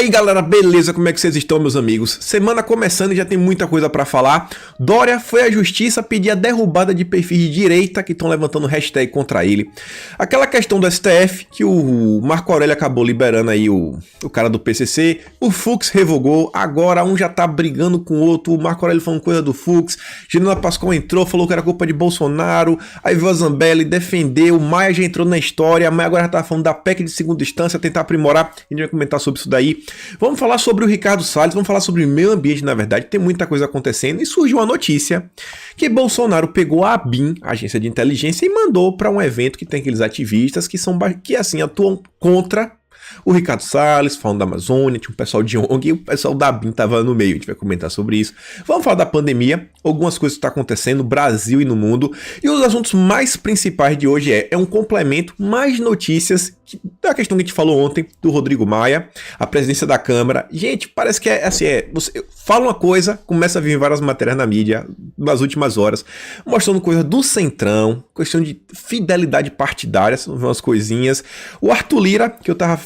aí galera, beleza? Como é que vocês estão, meus amigos? Semana começando e já tem muita coisa pra falar. Dória foi à justiça pedir a derrubada de perfis de direita que estão levantando hashtag contra ele. Aquela questão do STF, que o Marco Aurélio acabou liberando aí o cara do PCC, o Fux revogou, agora um já tá brigando com o outro, o Marco Aurélio falando coisa do Fux, Janina Pascoal entrou, falou que era culpa de Bolsonaro, aí veio a Zambelli, defendeu, Maia já entrou na história, a Maia agora já tá falando da PEC de segunda instância, tentar aprimorar, a gente vai comentar sobre isso daí. Vamos falar sobre o Ricardo Salles, vamos falar sobre o meio ambiente, na verdade, tem muita coisa acontecendo e surgiu uma notícia que Bolsonaro pegou a ABIN, a agência de inteligência, e mandou para um evento que tem aqueles ativistas que assim atuam contra o Ricardo Salles, falando da Amazônia, tinha um pessoal de ONG e o pessoal da ABIN tava no meio, a gente vai comentar sobre isso. Vamos falar da pandemia, algumas coisas que estão acontecendo no Brasil e no mundo, e os assuntos mais principais de hoje é um complemento, mais notícias da questão que a gente falou ontem, do Rodrigo Maia, a presidência da Câmara. Gente, parece que você fala uma coisa, começa a vir várias matérias na mídia nas últimas horas, mostrando coisa do Centrão, questão de fidelidade partidária, são umas coisinhas. O Arthur Lira, que eu tava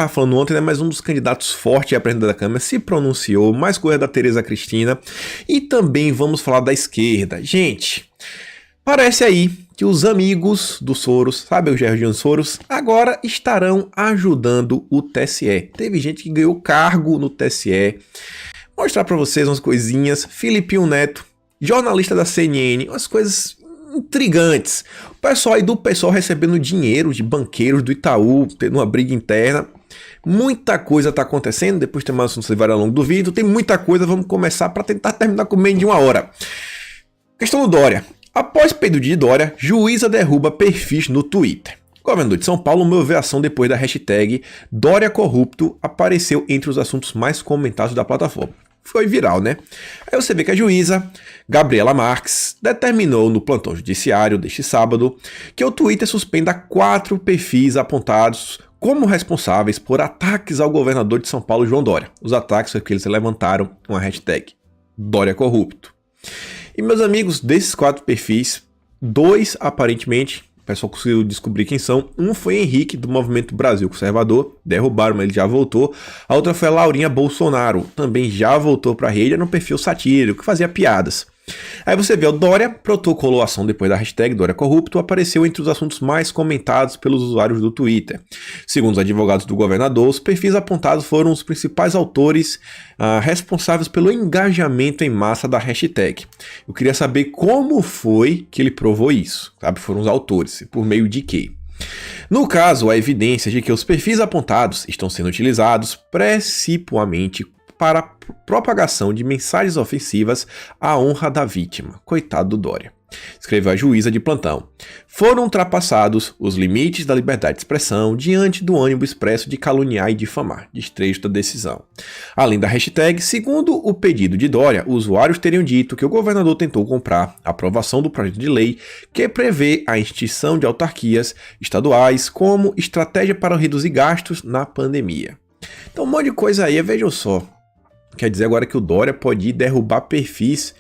falando ontem, né, mas um dos candidatos fortes à presidência da Câmara, se pronunciou, mais coisa da Tereza Cristina, e também vamos falar da esquerda. Gente, parece aí que os amigos do Soros, sabe o Geraldinho Soros, agora estarão ajudando o TSE. Teve gente que ganhou cargo no TSE. Vou mostrar para vocês umas coisinhas. Filipinho Neto, jornalista da CNN, umas coisas intrigantes. O pessoal aí do PSOL recebendo dinheiro de banqueiros do Itaú, tendo uma briga interna. Muita coisa tá acontecendo, depois tem mais assuntos ao longo do vídeo. Tem muita coisa, vamos começar para tentar terminar com menos de uma hora. Questão do Dória. Após pedido de Dória, juíza derruba perfis no Twitter. O governador de São Paulo moveu ação depois da hashtag Dória Corrupto apareceu entre os assuntos mais comentados da plataforma. Foi viral, né? Aí você vê que a juíza Gabriela Marques determinou no plantão judiciário deste sábado que o Twitter suspenda 4 perfis apontados como responsáveis por ataques ao governador de São Paulo, João Dória. Os ataques foi que eles levantaram uma hashtag Dória Corrupto. E meus amigos, desses 4 perfis, 2 aparentemente, o pessoal conseguiu descobrir quem são. Um foi Henrique, do Movimento Brasil Conservador, derrubaram, mas ele já voltou. A outra foi a Laurinha Bolsonaro, também já voltou para a rede, era um perfil satírico, que fazia piadas. Aí você vê, o Dória protocolou ação depois da hashtag Dória Corrupto, apareceu entre os assuntos mais comentados pelos usuários do Twitter. Segundo os advogados do governador, os perfis apontados foram os principais autores responsáveis pelo engajamento em massa da hashtag. Eu queria saber como foi que ele provou isso, sabe? Foram os autores, por meio de quê? No caso, há evidências de que os perfis apontados estão sendo utilizados principalmente para a propagação de mensagens ofensivas à honra da vítima. Coitado do Dória. Escreveu a juíza de plantão. Foram ultrapassados os limites da liberdade de expressão diante do ânimo expresso de caluniar e difamar. Desfecho da decisão. Além da hashtag, segundo o pedido de Dória, usuários teriam dito que o governador tentou comprar a aprovação do projeto de lei que prevê a extinção de autarquias estaduais como estratégia para reduzir gastos na pandemia. Então um monte de coisa aí, vejam só. Quer dizer agora que o Dória pode ir derrubar perfis.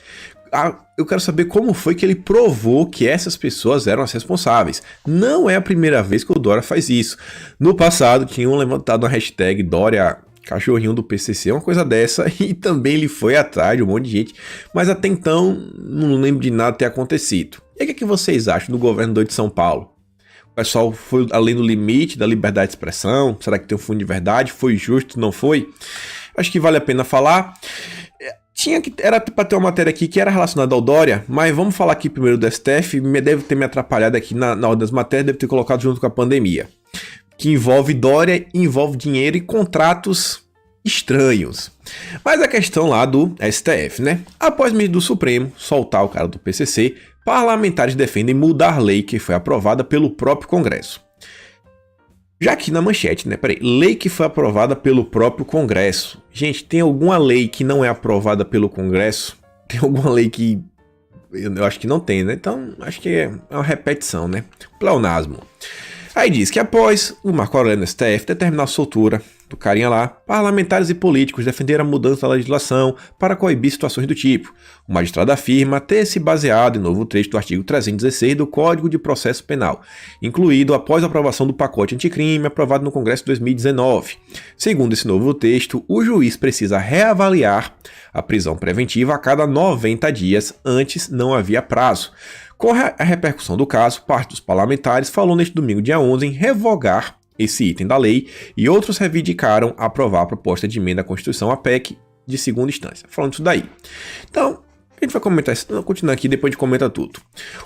Eu quero saber como foi que ele provou que essas pessoas eram as responsáveis. Não é a primeira vez que o Dória faz isso. No passado tinham levantado a hashtag Dória cachorrinho do PCC, uma coisa dessa, e também ele foi atrás de um monte de gente, mas até então não lembro de nada ter acontecido. E o que vocês acham do governador de São Paulo? O pessoal foi além do limite da liberdade de expressão? Será que tem um fundo de verdade? Foi justo? Não foi? Acho que vale a pena falar. Era para ter uma matéria aqui que era relacionada ao Dória, mas vamos falar aqui primeiro do STF, deve ter me atrapalhado aqui na ordem das matérias, deve ter colocado junto com a pandemia. Que envolve Dória, envolve dinheiro e contratos estranhos. Mas a questão lá do STF, né? Após medida do Supremo soltar o cara do PCC, parlamentares defendem mudar lei que foi aprovada pelo próprio Congresso. Já aqui na manchete, né? Peraí, lei que foi aprovada pelo próprio Congresso. Gente, tem alguma lei que não é aprovada pelo Congresso? Tem alguma lei que... Eu acho que não tem, né? Então, acho que é uma repetição, né? Pleonasmo. Aí diz que após o Marco Aurélio no STF determinar a soltura do carinha lá, parlamentares e políticos defenderam a mudança da legislação para coibir situações do tipo. O magistrado afirma ter se baseado em novo trecho do artigo 316 do Código de Processo Penal, incluído após a aprovação do pacote anticrime aprovado no Congresso de 2019. Segundo esse novo texto, o juiz precisa reavaliar a prisão preventiva a cada 90 dias, antes não havia prazo. Com a repercussão do caso, parte dos parlamentares falou neste domingo, dia 11, em revogar esse item da lei e outros reivindicaram aprovar a proposta de emenda à Constituição, a PEC, de segunda instância. Falando isso daí. Então, a gente vai comentar isso, continuar aqui, depois a gente comenta tudo.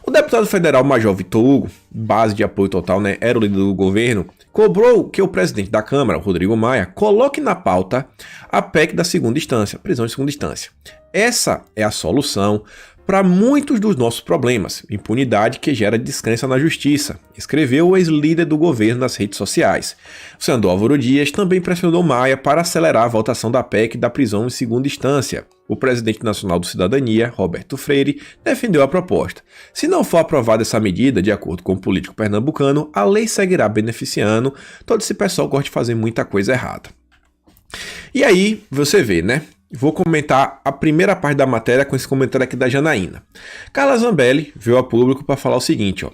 O deputado federal Major Vitor Hugo, base de apoio total, né, era o líder do governo, cobrou que o presidente da Câmara, Rodrigo Maia, coloque na pauta a PEC da segunda instância, prisão de segunda instância. Essa é a solução para muitos dos nossos problemas, impunidade que gera descrença na justiça, escreveu o ex-líder do governo nas redes sociais. O senador Álvaro Dias também pressionou Maia para acelerar a votação da PEC da prisão em segunda instância. O presidente nacional do Cidadania, Roberto Freire, defendeu a proposta. Se não for aprovada essa medida, de acordo com o político pernambucano, a lei seguirá beneficiando todo esse pessoal que gosta de fazer muita coisa errada. E aí, você vê, né? Vou comentar a primeira parte da matéria com esse comentário aqui da Janaína. Carla Zambelli veio a público para falar o seguinte, ó.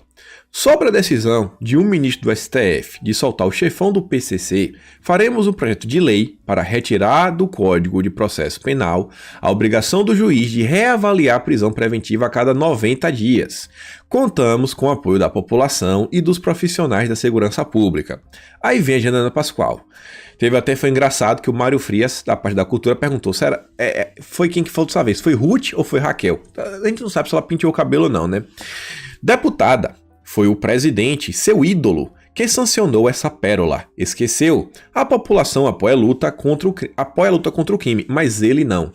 Sobre a decisão de um ministro do STF de soltar o chefão do PCC, faremos um projeto de lei para retirar do Código de Processo Penal a obrigação do juiz de reavaliar a prisão preventiva a cada 90 dias. Contamos com o apoio da população e dos profissionais da segurança pública. Aí vem a Janaína Pascoal. Foi engraçado que o Mário Frias, da parte da cultura, perguntou se foi quem que falou dessa vez? Foi Ruth ou foi Raquel? A gente não sabe se ela penteou o cabelo ou não, né? Deputada, foi o presidente, seu ídolo, que sancionou essa pérola. Esqueceu? A população apoia a luta contra o crime, mas ele não.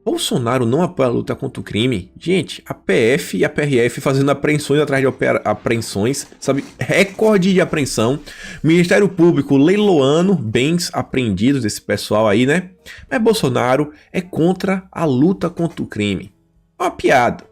Bolsonaro não apoia a luta contra o crime. Gente, a PF e a PRF fazendo apreensões atrás de apreensões, sabe? Recorde de apreensão. Ministério Público leiloando bens apreendidos desse pessoal aí, né? Mas Bolsonaro é contra a luta contra o crime. Uma piada.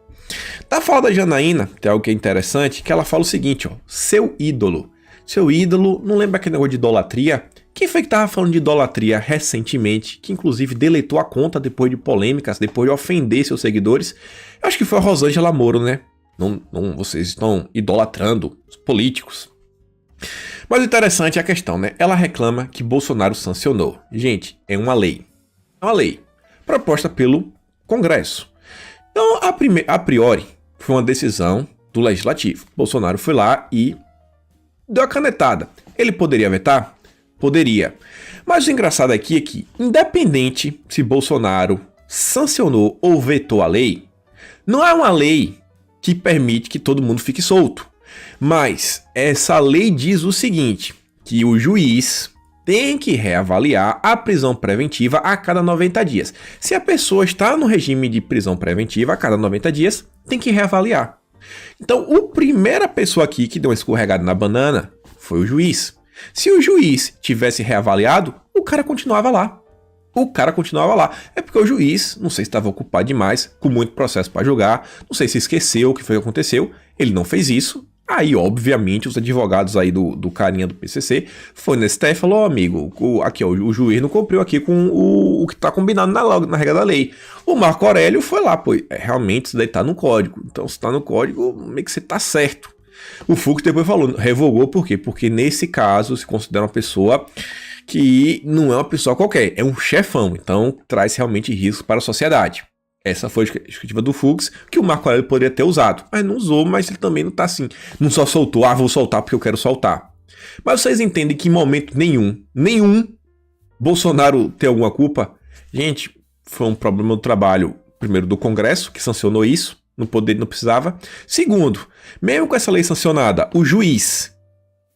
Da fala da Janaína, tem algo que é interessante, que ela fala o seguinte, ó. Seu ídolo. Seu ídolo, não lembra aquele negócio de idolatria? Quem foi que tava falando de idolatria recentemente, que inclusive deletou a conta depois de polêmicas, depois de ofender seus seguidores? Eu acho que foi a Rosângela Moro, né? Não, vocês estão idolatrando os políticos. Mas o interessante é a questão, né? Ela reclama que Bolsonaro sancionou. Gente, é uma lei. É uma lei proposta pelo Congresso. Então, a priori, foi uma decisão do Legislativo. Bolsonaro foi lá e deu a canetada. Ele poderia vetar? Poderia. Mas o engraçado aqui é que, independente se Bolsonaro sancionou ou vetou a lei, não é uma lei que permite que todo mundo fique solto. Mas essa lei diz o seguinte, que o juiz tem que reavaliar a prisão preventiva a cada 90 dias. Se a pessoa está no regime de prisão preventiva a cada 90 dias, tem que reavaliar. Então, a primeira pessoa aqui que deu uma escorregada na banana foi o juiz. Se o juiz tivesse reavaliado, o cara continuava lá. É porque o juiz, não sei se estava ocupado demais, com muito processo para julgar, não sei se esqueceu o que foi que aconteceu, ele não fez isso. Aí, obviamente, os advogados aí do carinha do PCC foi no STF e falou, amigo, o juiz não cumpriu aqui com o que está combinado na regra da lei. O Marco Aurélio foi lá, pô, realmente isso daí tá no código. Então, se tá no código, meio que você tá certo. O Fux depois falou, revogou por quê? Porque nesse caso se considera uma pessoa que não é uma pessoa qualquer, é um chefão, então traz realmente risco para a sociedade. Essa foi a justificativa do Fux, que o Marco Aurélio poderia ter usado, mas não usou, mas ele também não tá assim, não só soltou, vou soltar porque eu quero soltar. Mas vocês entendem que em momento nenhum, Bolsonaro tem alguma culpa? Gente, foi um problema do trabalho, primeiro do Congresso, que sancionou isso, não precisava. Segundo, mesmo com essa lei sancionada, o juiz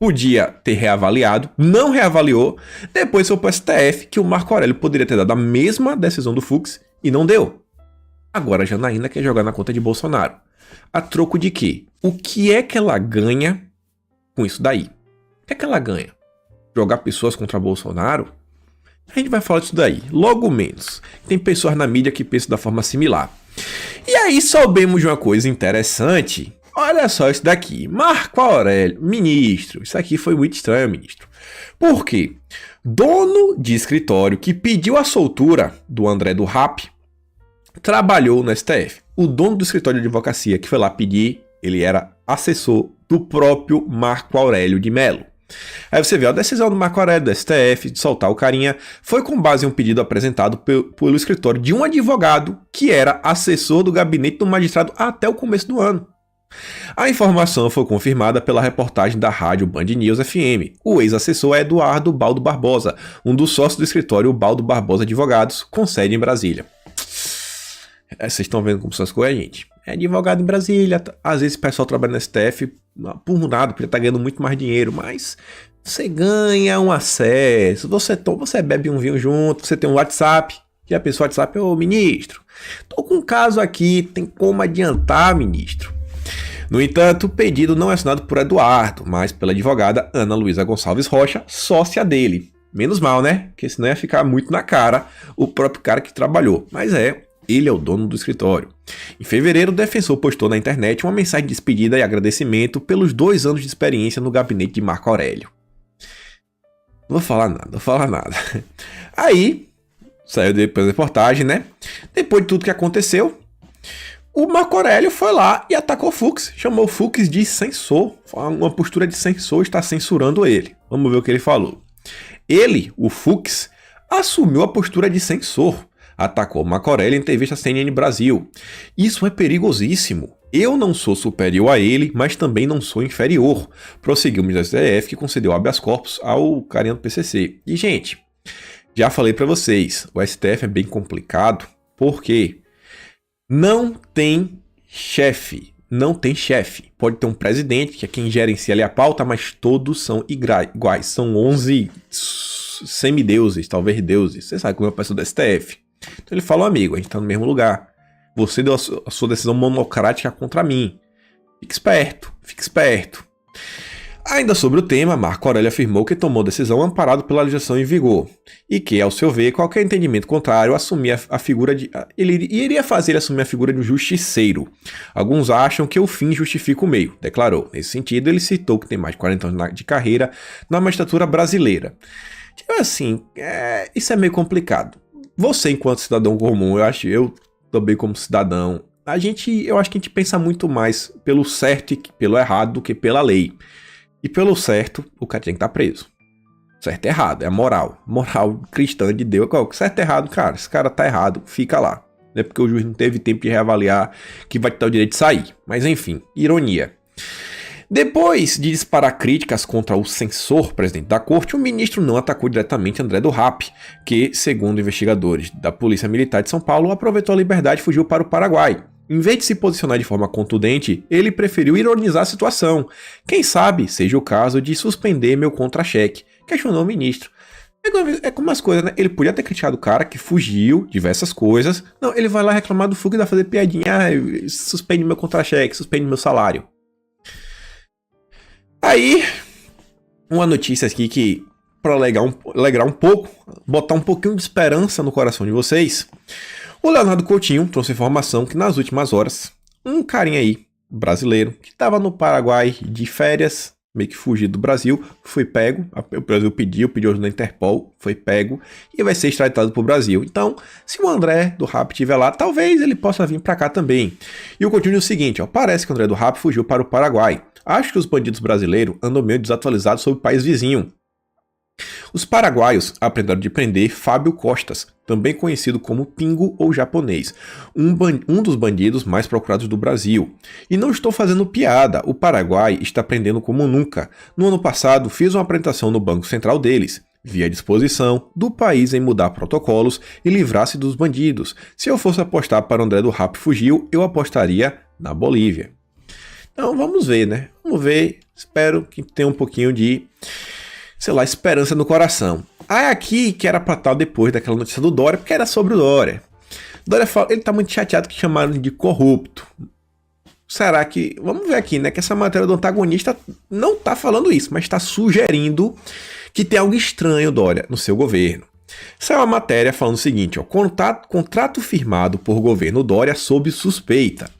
podia ter reavaliado, não reavaliou, depois foi para o STF, que o Marco Aurélio poderia ter dado a mesma decisão do Fux e não deu. Agora a Janaína quer jogar na conta de Bolsonaro. A troco de quê? O que é que ela ganha com isso daí? O que é que ela ganha? Jogar pessoas contra Bolsonaro? A gente vai falar disso daí, logo menos. Tem pessoas na mídia que pensam da forma similar. E aí soubemos de uma coisa interessante. Olha só isso daqui. Marco Aurélio, ministro. Isso aqui foi muito estranho, ministro. Por quê? Dono de escritório que pediu a soltura do André do Rap trabalhou no STF. O dono do escritório de advocacia que foi lá pedir, ele era assessor do próprio Marco Aurélio de Mello. Aí você vê, a decisão do Marco Aurélio do STF de soltar o carinha foi com base em um pedido apresentado pelo escritório de um advogado que era assessor do gabinete do magistrado até o começo do ano. A informação foi confirmada pela reportagem da rádio Band News FM. O ex-assessor é Eduardo Baldo Barbosa, um dos sócios do escritório Baldo Barbosa Advogados, com sede em Brasília. Vocês estão vendo como essas coisas, gente? É advogado em Brasília, às vezes o pessoal trabalha no STF por nada, porque tá ganhando muito mais dinheiro, mas você ganha um acesso, você bebe um vinho junto, você tem um WhatsApp, e a pessoa WhatsApp, ô ministro, tô com um caso aqui, tem como adiantar, ministro? No entanto, o pedido não é assinado por Eduardo, mas pela advogada Ana Luísa Gonçalves Rocha, sócia dele. Menos mal, né? Porque senão ia ficar muito na cara o próprio cara que trabalhou. Mas ele é o dono do escritório. Em fevereiro, o defensor postou na internet uma mensagem de despedida e agradecimento pelos 2 anos de experiência no gabinete de Marco Aurélio. Não vou falar nada. Aí, saiu depois da reportagem, né? Depois de tudo que aconteceu, o Marco Aurélio foi lá e atacou o Fux. Chamou o Fux de censor. Uma postura de censor, está censurando ele. Vamos ver o que ele falou. Ele, o Fux, assumiu a postura de censor. Atacou Marco Aurélio em entrevista à CNN Brasil. Isso é perigosíssimo. Eu não sou superior a ele, mas também não sou inferior. Prosseguiu o ministro da STF, que concedeu habeas corpus ao carinha do PCC. E, gente, já falei pra vocês, o STF é bem complicado, porque não tem chefe. Pode ter um presidente, que é quem gerencia ali a pauta, mas todos são iguais. São 11 semideuses, talvez deuses. Você sabe como é o pessoal do STF. Então ele falou, amigo, a gente tá no mesmo lugar. Você deu a sua decisão monocrática contra mim. Fique esperto. Ainda sobre o tema, Marco Aurélio afirmou que tomou decisão amparado pela legislação em vigor e que, ao seu ver, qualquer entendimento contrário assumia a figura de... iria fazer ele assumir a figura de um justiceiro. Alguns acham que o fim justifica o meio, declarou. Nesse sentido, ele citou que tem mais de 40 anos de carreira na magistratura brasileira. Tipo assim, isso é meio complicado. Você, enquanto cidadão comum, eu também como cidadão, eu acho que a gente pensa muito mais pelo certo e pelo errado do que pela lei. E pelo certo, o cara tem que estar preso. Certo e errado, é a moral. Moral cristã de Deus. Certo e errado, cara, esse cara tá errado, fica lá. Não é porque o juiz não teve tempo de reavaliar que vai te dar o direito de sair. Mas enfim, ironia. Depois de disparar críticas contra o censor presidente da corte, o ministro não atacou diretamente André do Rap, que, segundo investigadores da Polícia Militar de São Paulo, aproveitou a liberdade e fugiu para o Paraguai. Em vez de se posicionar de forma contundente, ele preferiu ironizar a situação. Quem sabe seja o caso de suspender meu contra-cheque, questionou o ministro. É como as coisas, né? Ele podia ter criticado o cara que fugiu, diversas coisas. Não, ele vai lá reclamar do Fux e vai fazer piadinha. Suspende meu contra-cheque, suspende meu salário. Aí, uma notícia aqui que, para alegrar um pouco, botar um pouquinho de esperança no coração de vocês, o Leonardo Coutinho trouxe informação que nas últimas horas, um carinha aí, brasileiro, que estava no Paraguai de férias, meio que fugido do Brasil, foi pego, o Brasil pediu ajuda da Interpol, foi pego e vai ser extraditado para o Brasil. Então, se o André do Rap estiver lá, talvez ele possa vir para cá também. E o Coutinho diz o seguinte, parece que o André do Rap fugiu para o Paraguai. Acho que os bandidos brasileiros andam meio desatualizados sobre o país vizinho. Os paraguaios aprenderam de prender Fábio Costas, também conhecido como Pingo ou japonês, um dos bandidos mais procurados do Brasil. E não estou fazendo piada, o Paraguai está prendendo como nunca. No ano passado, fiz uma apresentação no Banco Central deles. Vi a disposição do país em mudar protocolos e livrar-se dos bandidos. Se eu fosse apostar para André do Rap fugiu, eu apostaria na Bolívia. Então vamos ver, né? Vamos ver. Espero que tenha um pouquinho de, esperança no coração. Aí aqui, que era pra estar depois daquela notícia do Dória, porque era sobre o Dória. Dória fala, ele tá muito chateado que chamaram de corrupto. Será que... Vamos ver aqui, né? Que essa matéria do antagonista não tá falando isso, mas tá sugerindo que tem algo estranho, Dória, no seu governo. Saiu uma matéria falando o seguinte, contrato firmado por governo Dória sob suspeita.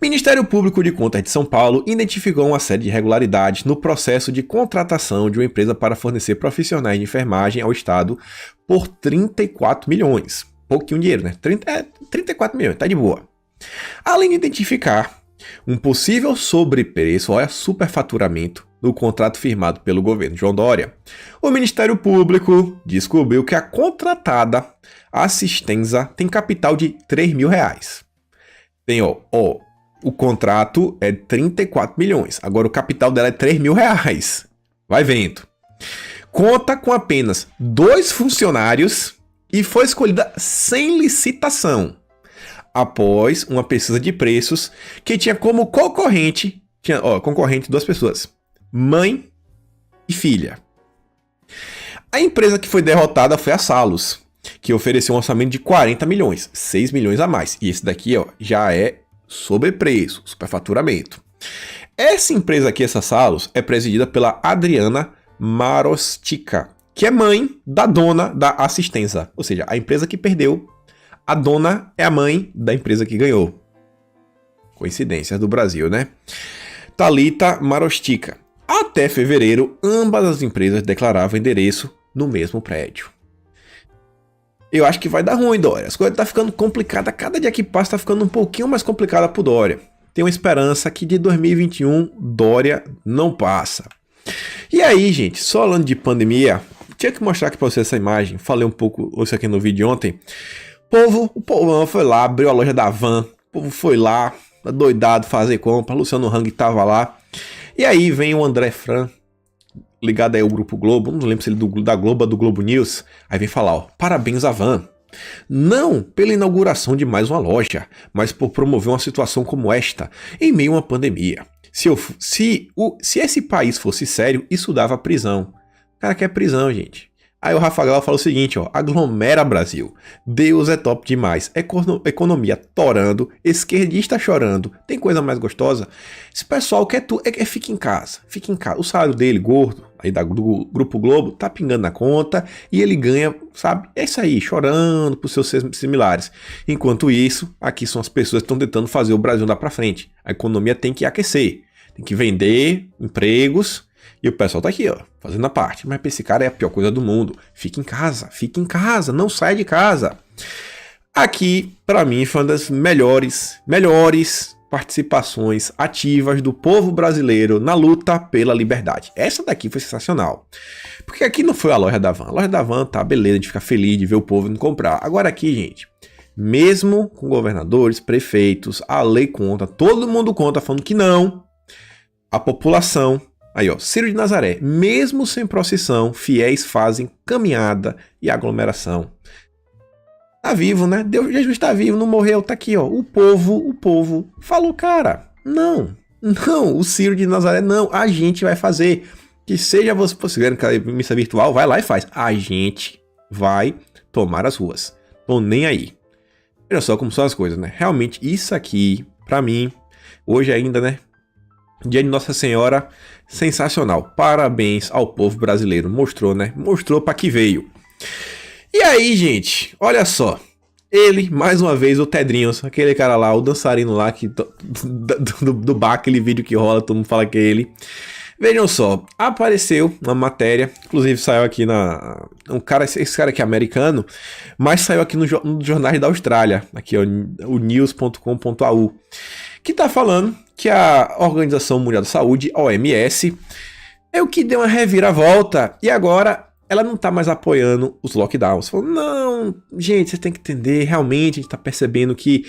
Ministério Público de Contas de São Paulo identificou uma série de irregularidades no processo de contratação de uma empresa para fornecer profissionais de enfermagem ao Estado por 34 milhões. Pouquinho dinheiro, né? 34 milhões, tá de boa. Além de identificar um possível sobrepreço, olha, superfaturamento, no contrato firmado pelo governo João Dória, o Ministério Público descobriu que a contratada Assistenza tem capital de R$3 mil. Tem, o contrato é 34 milhões, agora o capital dela é R$3 mil. Vai vendo. Conta com apenas 2 funcionários e foi escolhida sem licitação, após uma pesquisa de preços que tinha como concorrente, concorrente 2 pessoas, mãe e filha. A empresa que foi derrotada foi a Salos, que ofereceu um orçamento de 40 milhões, 6 milhões a mais. E esse daqui já é sobrepreço, superfaturamento. Essa empresa aqui, essa Salos, é presidida pela Adriana Marostica, que é mãe da dona da Assistenza. Ou seja, a empresa que perdeu, a dona é a mãe da empresa que ganhou. Coincidências do Brasil, né? Thalita Marostica. Até fevereiro, ambas as empresas declaravam endereço no mesmo prédio. Eu acho que vai dar ruim, Dória. As coisas estão ficando complicadas. Cada dia que passa está ficando um pouquinho mais complicada pro Dória. Tenho esperança que de 2021, Dória não passa. E aí, gente, só falando de pandemia, tinha que mostrar aqui pra vocês essa imagem. Falei um pouco isso aqui no vídeo de ontem. O povão foi lá, abriu a loja da Van. O povo foi lá, doidado, fazer compra. Luciano Hang tava lá. E aí vem o André Fran, ligado aí ao Grupo Globo, não lembro se ele é da Globo ou do Globo News, aí vem falar, parabéns à Van. Não pela inauguração de mais uma loja, mas por promover uma situação como esta, em meio a uma pandemia. Se esse país fosse sério, isso dava prisão. O cara quer prisão, gente. Aí o Rafa Gala fala o seguinte, aglomera Brasil. Deus é top demais. Economia torando, esquerdista chorando. Tem coisa mais gostosa? Esse pessoal quer fica em casa. Fica em casa. O salário dele, gordo, aí do Grupo Globo, tá pingando na conta e ele ganha, sabe? É isso aí, chorando pros seus similares. Enquanto isso, aqui são as pessoas que estão tentando fazer o Brasil andar pra frente. A economia tem que aquecer. Tem que vender empregos. E o pessoal tá aqui, fazendo a parte. Mas pra esse cara é a pior coisa do mundo. Fica em casa, não sai de casa. Aqui, pra mim, foi uma das melhores participações ativas do povo brasileiro na luta pela liberdade. Essa daqui foi sensacional. Porque aqui não foi a loja da Van. A loja da Van tá beleza, de ficar feliz, de ver o povo não comprar. Agora aqui, gente, mesmo com governadores, prefeitos, a lei conta, todo mundo conta falando que não, a população... Aí, Ciro de Nazaré, mesmo sem procissão, fiéis fazem caminhada e aglomeração. Tá vivo, né? Jesus está vivo, não morreu, tá aqui, O povo falou, cara, não, o Ciro de Nazaré, não, a gente vai fazer. Que seja você querendo missa virtual, vai lá e faz. A gente vai tomar as ruas. Tô nem aí. Olha só como são as coisas, né? Realmente, isso aqui, pra mim, hoje ainda, né? Dia de Nossa Senhora, sensacional. Parabéns ao povo brasileiro. Mostrou, né? Mostrou pra que veio. E aí, gente, olha só. Ele, mais uma vez, o Tedrinhos, aquele cara lá, o dançarino lá do bar, aquele vídeo que rola, todo mundo fala que é ele. Vejam só, apareceu uma matéria, inclusive saiu aqui esse cara aqui é americano, mas saiu aqui nos jornais da Austrália, aqui o news.com.au, que tá falando que a Organização Mundial da Saúde, a OMS, é o que deu uma reviravolta e agora ela não tá mais apoiando os lockdowns. Falou, não, gente, você tem que entender, realmente a gente tá percebendo que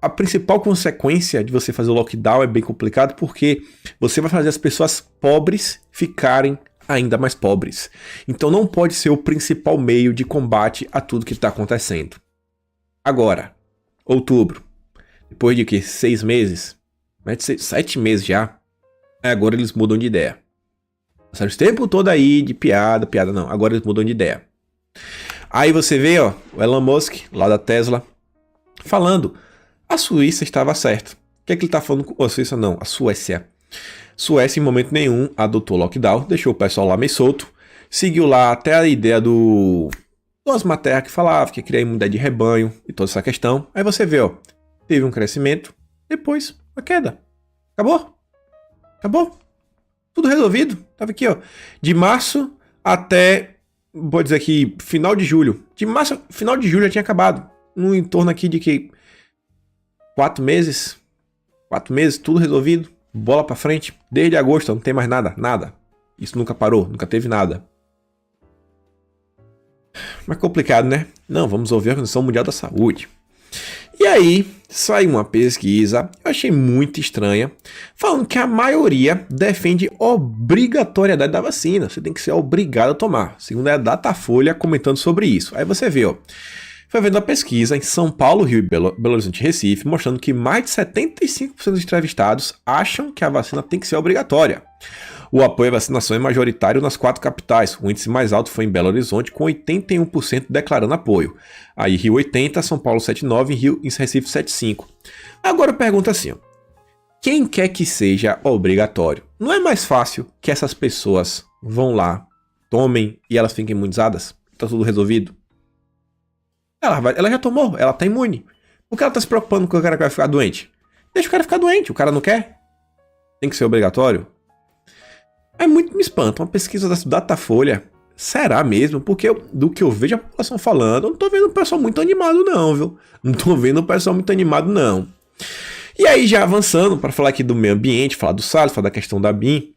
a principal consequência de você fazer o lockdown é bem complicado porque você vai fazer as pessoas pobres ficarem ainda mais pobres. Então não pode ser o principal meio de combate a tudo que tá acontecendo. Agora, outubro, depois de que 6 meses, mais de 7 meses já, agora eles mudam de ideia. Passaram esse tempo todo aí de piada não, agora eles mudam de ideia. Aí você vê, o Elon Musk, lá da Tesla, falando, a Suíça estava certa. O que é que ele tá falando com a Suíça? Não, a Suécia. Suécia em momento nenhum adotou lockdown, deixou o pessoal lá meio solto, seguiu lá até a ideia do Osmar Terra que falava que queria imunidade de rebanho e toda essa questão. Aí você vê, teve um crescimento, depois a queda. Acabou. Tudo resolvido. Tava aqui, ó. De março até, vou dizer aqui, final de julho. De março, final de julho já tinha acabado. No entorno aqui de que 4 meses. 4 meses, tudo resolvido. Bola pra frente. Desde agosto não tem mais nada. Isso nunca parou, nunca teve nada. Mas complicado, né? Não, vamos ouvir a Organização Mundial da Saúde. E aí, saiu uma pesquisa, eu achei muito estranha, falando que a maioria defende obrigatoriedade da vacina. Você tem que ser obrigado a tomar. Segundo a Datafolha comentando sobre isso. Aí você vê, ó. Foi vendo a pesquisa em São Paulo, Rio e Belo Horizonte e Recife, mostrando que mais de 75% dos entrevistados acham que a vacina tem que ser obrigatória. O apoio à vacinação é majoritário nas 4 capitais. O índice mais alto foi em Belo Horizonte, com 81% declarando apoio. Aí Rio 80%, São Paulo 7,9% e Recife 7,5%. Agora eu pergunto assim, ó. Quem quer que seja obrigatório? Não é mais fácil que essas pessoas vão lá, tomem e elas fiquem imunizadas? Tá tudo resolvido? Ela já tomou, ela tá imune. Por que ela tá se preocupando com o cara que vai ficar doente? Deixa o cara ficar doente, o cara não quer? Tem que ser obrigatório? É muito me espanta, uma pesquisa da Datafolha, será mesmo? Porque do que eu vejo a população falando, eu não tô vendo o pessoal muito animado não, viu? Não tô vendo o pessoal muito animado não. E aí já avançando, para falar aqui do meio ambiente, falar do Salles, falar da questão da BIM,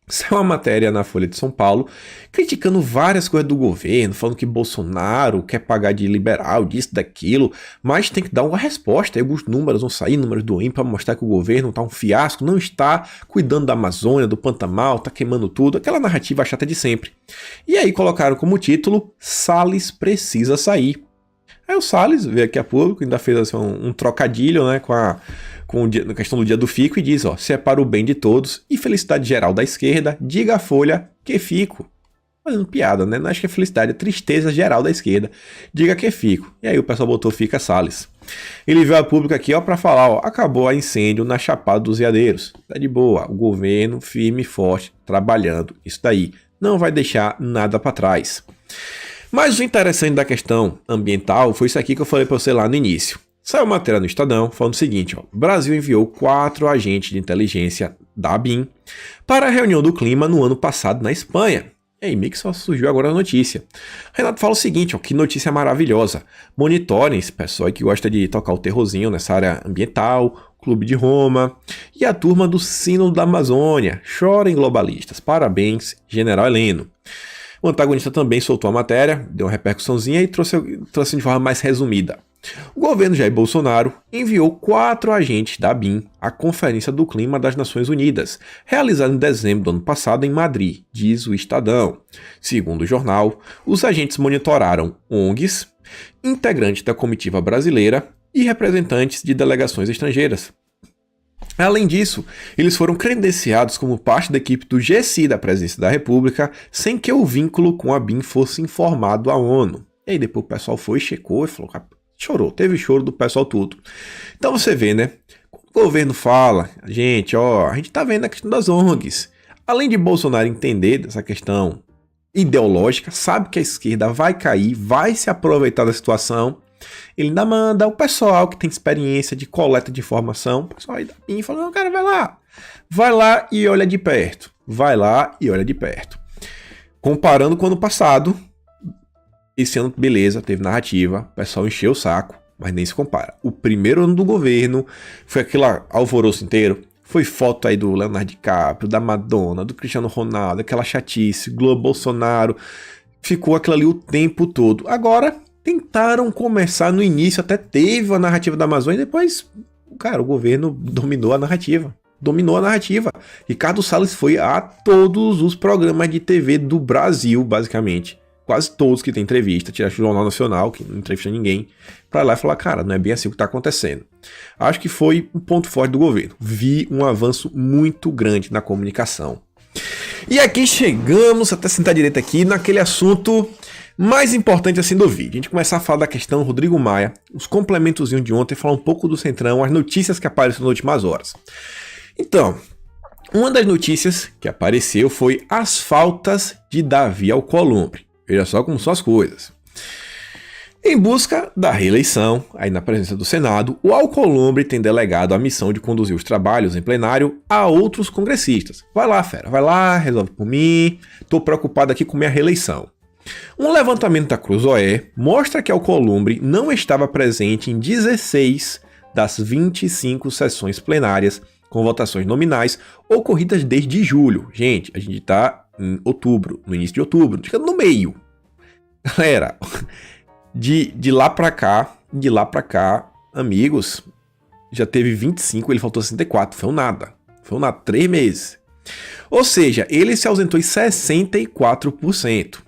saiu uma matéria na Folha de São Paulo, criticando várias coisas do governo, falando que Bolsonaro quer pagar de liberal, disso, daquilo, mas tem que dar uma resposta. Aí alguns números vão sair, números do INPE, para mostrar que o governo está um fiasco, não está cuidando da Amazônia, do Pantanal, está queimando tudo, aquela narrativa chata de sempre. E aí colocaram como título, Salles precisa sair. Aí o Salles veio aqui a público, ainda fez assim, um trocadilho, né, com a questão do dia do fico e diz, ó, se é para o bem de todos e felicidade geral da esquerda, diga a Folha que fico. Fazendo piada, né? Não acho que é felicidade, é tristeza geral da esquerda. Diga que fico. E aí o pessoal botou fica Salles. Ele veio a público aqui, ó, para falar, ó, acabou a incêndio na Chapada dos Veadeiros. Tá de boa, o governo firme e forte, trabalhando, isso daí. Não vai deixar nada para trás. Mas o interessante da questão ambiental foi isso aqui que eu falei para você lá no início. Saiu uma matéria no Estadão falando o seguinte, ó, o Brasil enviou 4 agentes de inteligência da ABIN para a reunião do clima no ano passado na Espanha. E aí, meio que só surgiu agora a notícia. Renato fala o seguinte, ó, que notícia maravilhosa. Monitorem esse pessoal aí que gosta de tocar o terrorzinho nessa área ambiental, Clube de Roma e a turma do Sínodo da Amazônia. Chorem globalistas. Parabéns, General Heleno. O antagonista também soltou a matéria, deu uma repercussãozinha e trouxe de forma mais resumida. O governo Jair Bolsonaro enviou 4 agentes da ABIN à Conferência do Clima das Nações Unidas, realizada em dezembro do ano passado em Madrid, diz o Estadão. Segundo o jornal, os agentes monitoraram ONGs, integrantes da comitiva brasileira e representantes de delegações estrangeiras. Além disso, eles foram credenciados como parte da equipe do GSI da Presidência da República, sem que o vínculo com a ABIN fosse informado à ONU. E aí depois o pessoal foi, checou e falou, chorou, teve choro do pessoal tudo. Então você vê, né? Quando o governo fala, gente, ó, a gente tá vendo a questão das ONGs. Além de Bolsonaro entender dessa questão ideológica, sabe que a esquerda vai cair, vai se aproveitar da situação. Ele ainda manda o pessoal que tem experiência de coleta de informação, o pessoal aí da BIM fala, não, cara, vai lá e olha de perto. Vai lá e olha de perto. Comparando com o ano passado, esse ano, beleza, teve narrativa, o pessoal encheu o saco, mas nem se compara. O primeiro ano do governo foi aquele alvoroço inteiro. Foi foto aí do Leonardo DiCaprio, da Madonna, do Cristiano Ronaldo, aquela chatice, Globo, Bolsonaro. Ficou aquilo ali o tempo todo. Agora, tentaram começar no início, até teve a narrativa da Amazônia, e depois, cara, o governo dominou a narrativa. Ricardo Salles foi a todos os programas de TV do Brasil, basicamente. Quase todos que tem entrevista, tirar o Jornal Nacional, que não entrevista ninguém, para lá e falar, cara, não é bem assim o que está acontecendo. Acho que foi um ponto forte do governo. Vi um avanço muito grande na comunicação. E aqui chegamos, até sentar direito aqui, naquele assunto mais importante assim do vídeo. A gente começar a falar da questão Rodrigo Maia, os complementozinhos de ontem, falar um pouco do Centrão, as notícias que apareceram nas últimas horas. Então, uma das notícias que apareceu foi as faltas de Davi Alcolumbre. Veja só como são as coisas. Em busca da reeleição, aí na presença do Senado, o Alcolumbre tem delegado a missão de conduzir os trabalhos em plenário a outros congressistas. Vai lá, fera, vai lá, resolve por mim, tô preocupado aqui com minha reeleição. Um levantamento da Cruzoé mostra que Alcolumbre não estava presente em 16 das 25 sessões plenárias com votações nominais ocorridas desde julho. Gente, a gente tá em outubro, no início de outubro, fica no meio. Galera, de lá pra cá, amigos, já teve 25, ele faltou 64, foi um nada, 3 meses. Ou seja, ele se ausentou em 64%.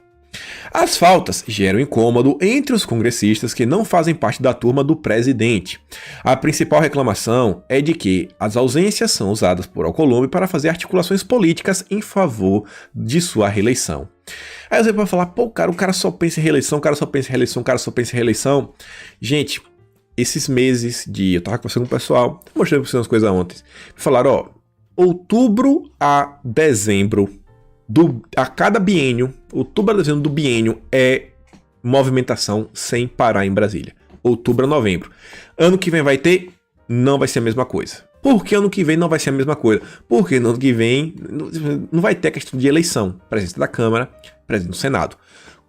As faltas geram incômodo entre os congressistas que não fazem parte da turma do presidente. A principal reclamação é de que as ausências são usadas por Alcolumbre para fazer articulações políticas em favor de sua reeleição. Aí você pode falar, pô, o cara só pensa em reeleição, Gente, esses meses eu tava conversando com o pessoal, mostrei pra vocês umas coisas ontem. Falaram, ó, outubro a dezembro, a cada biênio, outubro a dezembro do biênio é movimentação sem parar em Brasília. Outubro a novembro. Ano que vem vai ter? Não vai ser a mesma coisa. Por que ano que vem não vai ser a mesma coisa? Porque no ano que vem não vai ter a questão de eleição. Presidente da Câmara, presidente do Senado.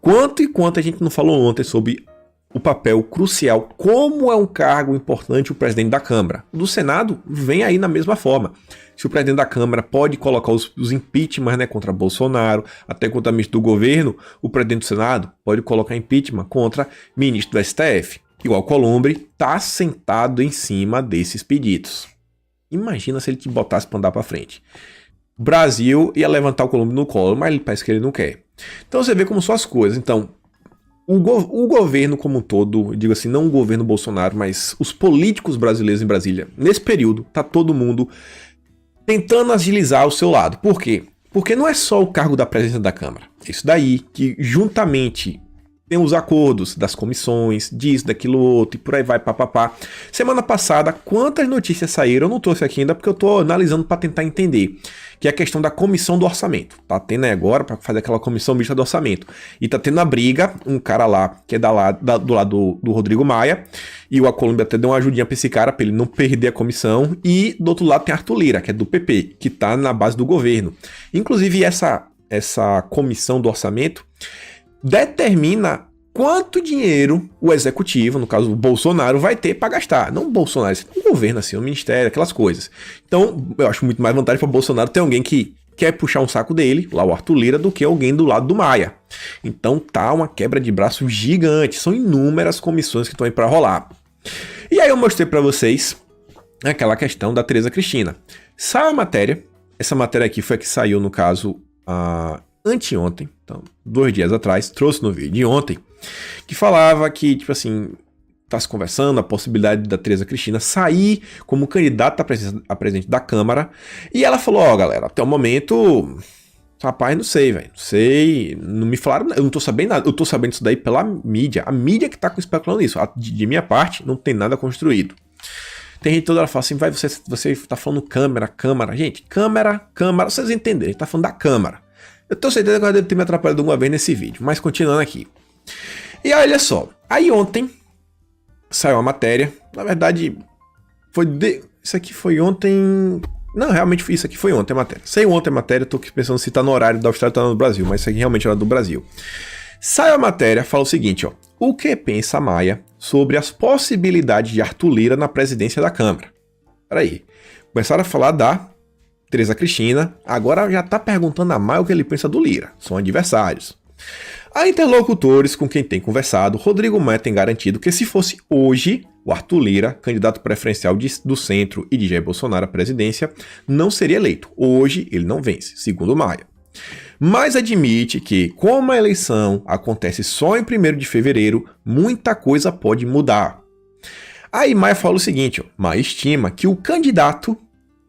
Quanto a gente não falou ontem sobre o papel crucial, como é um cargo importante o presidente da Câmara. O do Senado vem aí na mesma forma. Se o presidente da Câmara pode colocar os impeachment, né, contra Bolsonaro, até contra ministro do governo, o presidente do Senado pode colocar impeachment contra ministro do STF. E o Alcolumbre está sentado em cima desses pedidos. Imagina se ele te botasse para andar para frente. O Brasil ia levantar o Alcolumbre no colo, mas ele parece que ele não quer. Então você vê como são as coisas. Então, o governo como um todo, digo assim, não o governo Bolsonaro, mas os políticos brasileiros em Brasília, nesse período, tá todo mundo tentando agilizar o seu lado. Por quê? Porque não é só o cargo da presidência da Câmara. Isso daí, que juntamente tem os acordos das comissões, disso, daquilo outro, e por aí vai, papapá. Semana passada, quantas notícias saíram? Eu não trouxe aqui ainda porque eu tô analisando para tentar entender. Que é a questão da comissão do orçamento. Tá tendo aí agora para fazer aquela comissão mista do orçamento. E tá tendo a briga, um cara lá, que é do lado do Rodrigo Maia, e o Alcolumbre até deu uma ajudinha pra esse cara, pra ele não perder a comissão, e do outro lado tem Arthur Lira, que é do PP, que tá na base do governo. Inclusive essa comissão do orçamento determina quanto dinheiro o executivo, no caso o Bolsonaro, vai ter para gastar. Não o Bolsonaro, o governo, assim, o ministério, aquelas coisas. Então, eu acho muito mais vantagem para o Bolsonaro ter alguém que quer puxar um saco dele, lá o Arthur Lira, do que alguém do lado do Maia. Então tá uma quebra de braço gigante. São inúmeras comissões que estão aí para rolar. E aí eu mostrei para vocês aquela questão da Tereza Cristina. Saiu a matéria. Essa matéria aqui foi a que saiu, no caso, anteontem, então 2 dias atrás, trouxe no vídeo de ontem, que falava que, tipo assim, tá se conversando a possibilidade da Tereza Cristina sair como candidata a presidente da Câmara, e ela falou, ó, galera, até o momento, rapaz, não sei, velho, não sei, não me falaram, eu não tô sabendo nada, eu tô sabendo isso daí pela mídia, a mídia que tá especulando isso, de minha parte, não tem nada construído. Tem gente toda hora fala assim, vai, você tá falando Câmara, gente, Câmara, vocês entenderem, tá falando da Câmara. Eu tenho certeza que eu devo ter me atrapalhado alguma vez nesse vídeo, mas continuando aqui. E olha só, aí ontem saiu a matéria, na verdade, isso aqui foi ontem... Não, realmente isso aqui foi ontem a matéria. Saiu ontem a matéria, tô aqui pensando se tá no horário da Austrália ou tá no Brasil, mas isso aqui realmente era do Brasil. Saiu a matéria, fala o seguinte, ó. O que pensa a Maia sobre as possibilidades de Arthur Lira na presidência da Câmara? Peraí, começaram a falar da Tereza Cristina, agora já tá perguntando a Maia o que ele pensa do Lira. São adversários. A interlocutores com quem tem conversado, Rodrigo Maia tem garantido que se fosse hoje, o Arthur Lira, candidato preferencial do Centro e de Jair Bolsonaro à presidência, não seria eleito. Hoje ele não vence, segundo Maia. Mas admite que, como a eleição acontece só em 1º de fevereiro, muita coisa pode mudar. Aí Maia fala o seguinte, ó, Maia estima que o candidato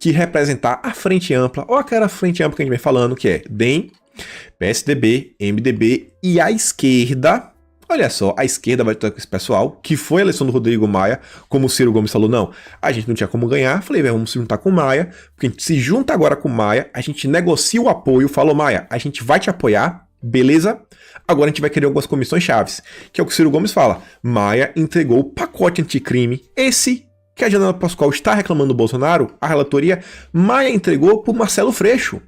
que representar a frente ampla, ou aquela frente ampla que a gente vem falando, que é DEM, PSDB, MDB e a esquerda, olha só, a esquerda vai estar com esse pessoal, que foi a eleição do Rodrigo Maia, como o Ciro Gomes falou, não, a gente não tinha como ganhar, falei, vamos se juntar com o Maia, porque a gente se junta agora com o Maia, a gente negocia o apoio, falou, Maia, a gente vai te apoiar, Beleza? Agora a gente vai querer algumas comissões chaves, que é o que o Ciro Gomes fala. Maia entregou o pacote anticrime, esse que a Janaína Pascoal está reclamando do Bolsonaro, a relatoria, Maia entregou pro Marcelo Freixo.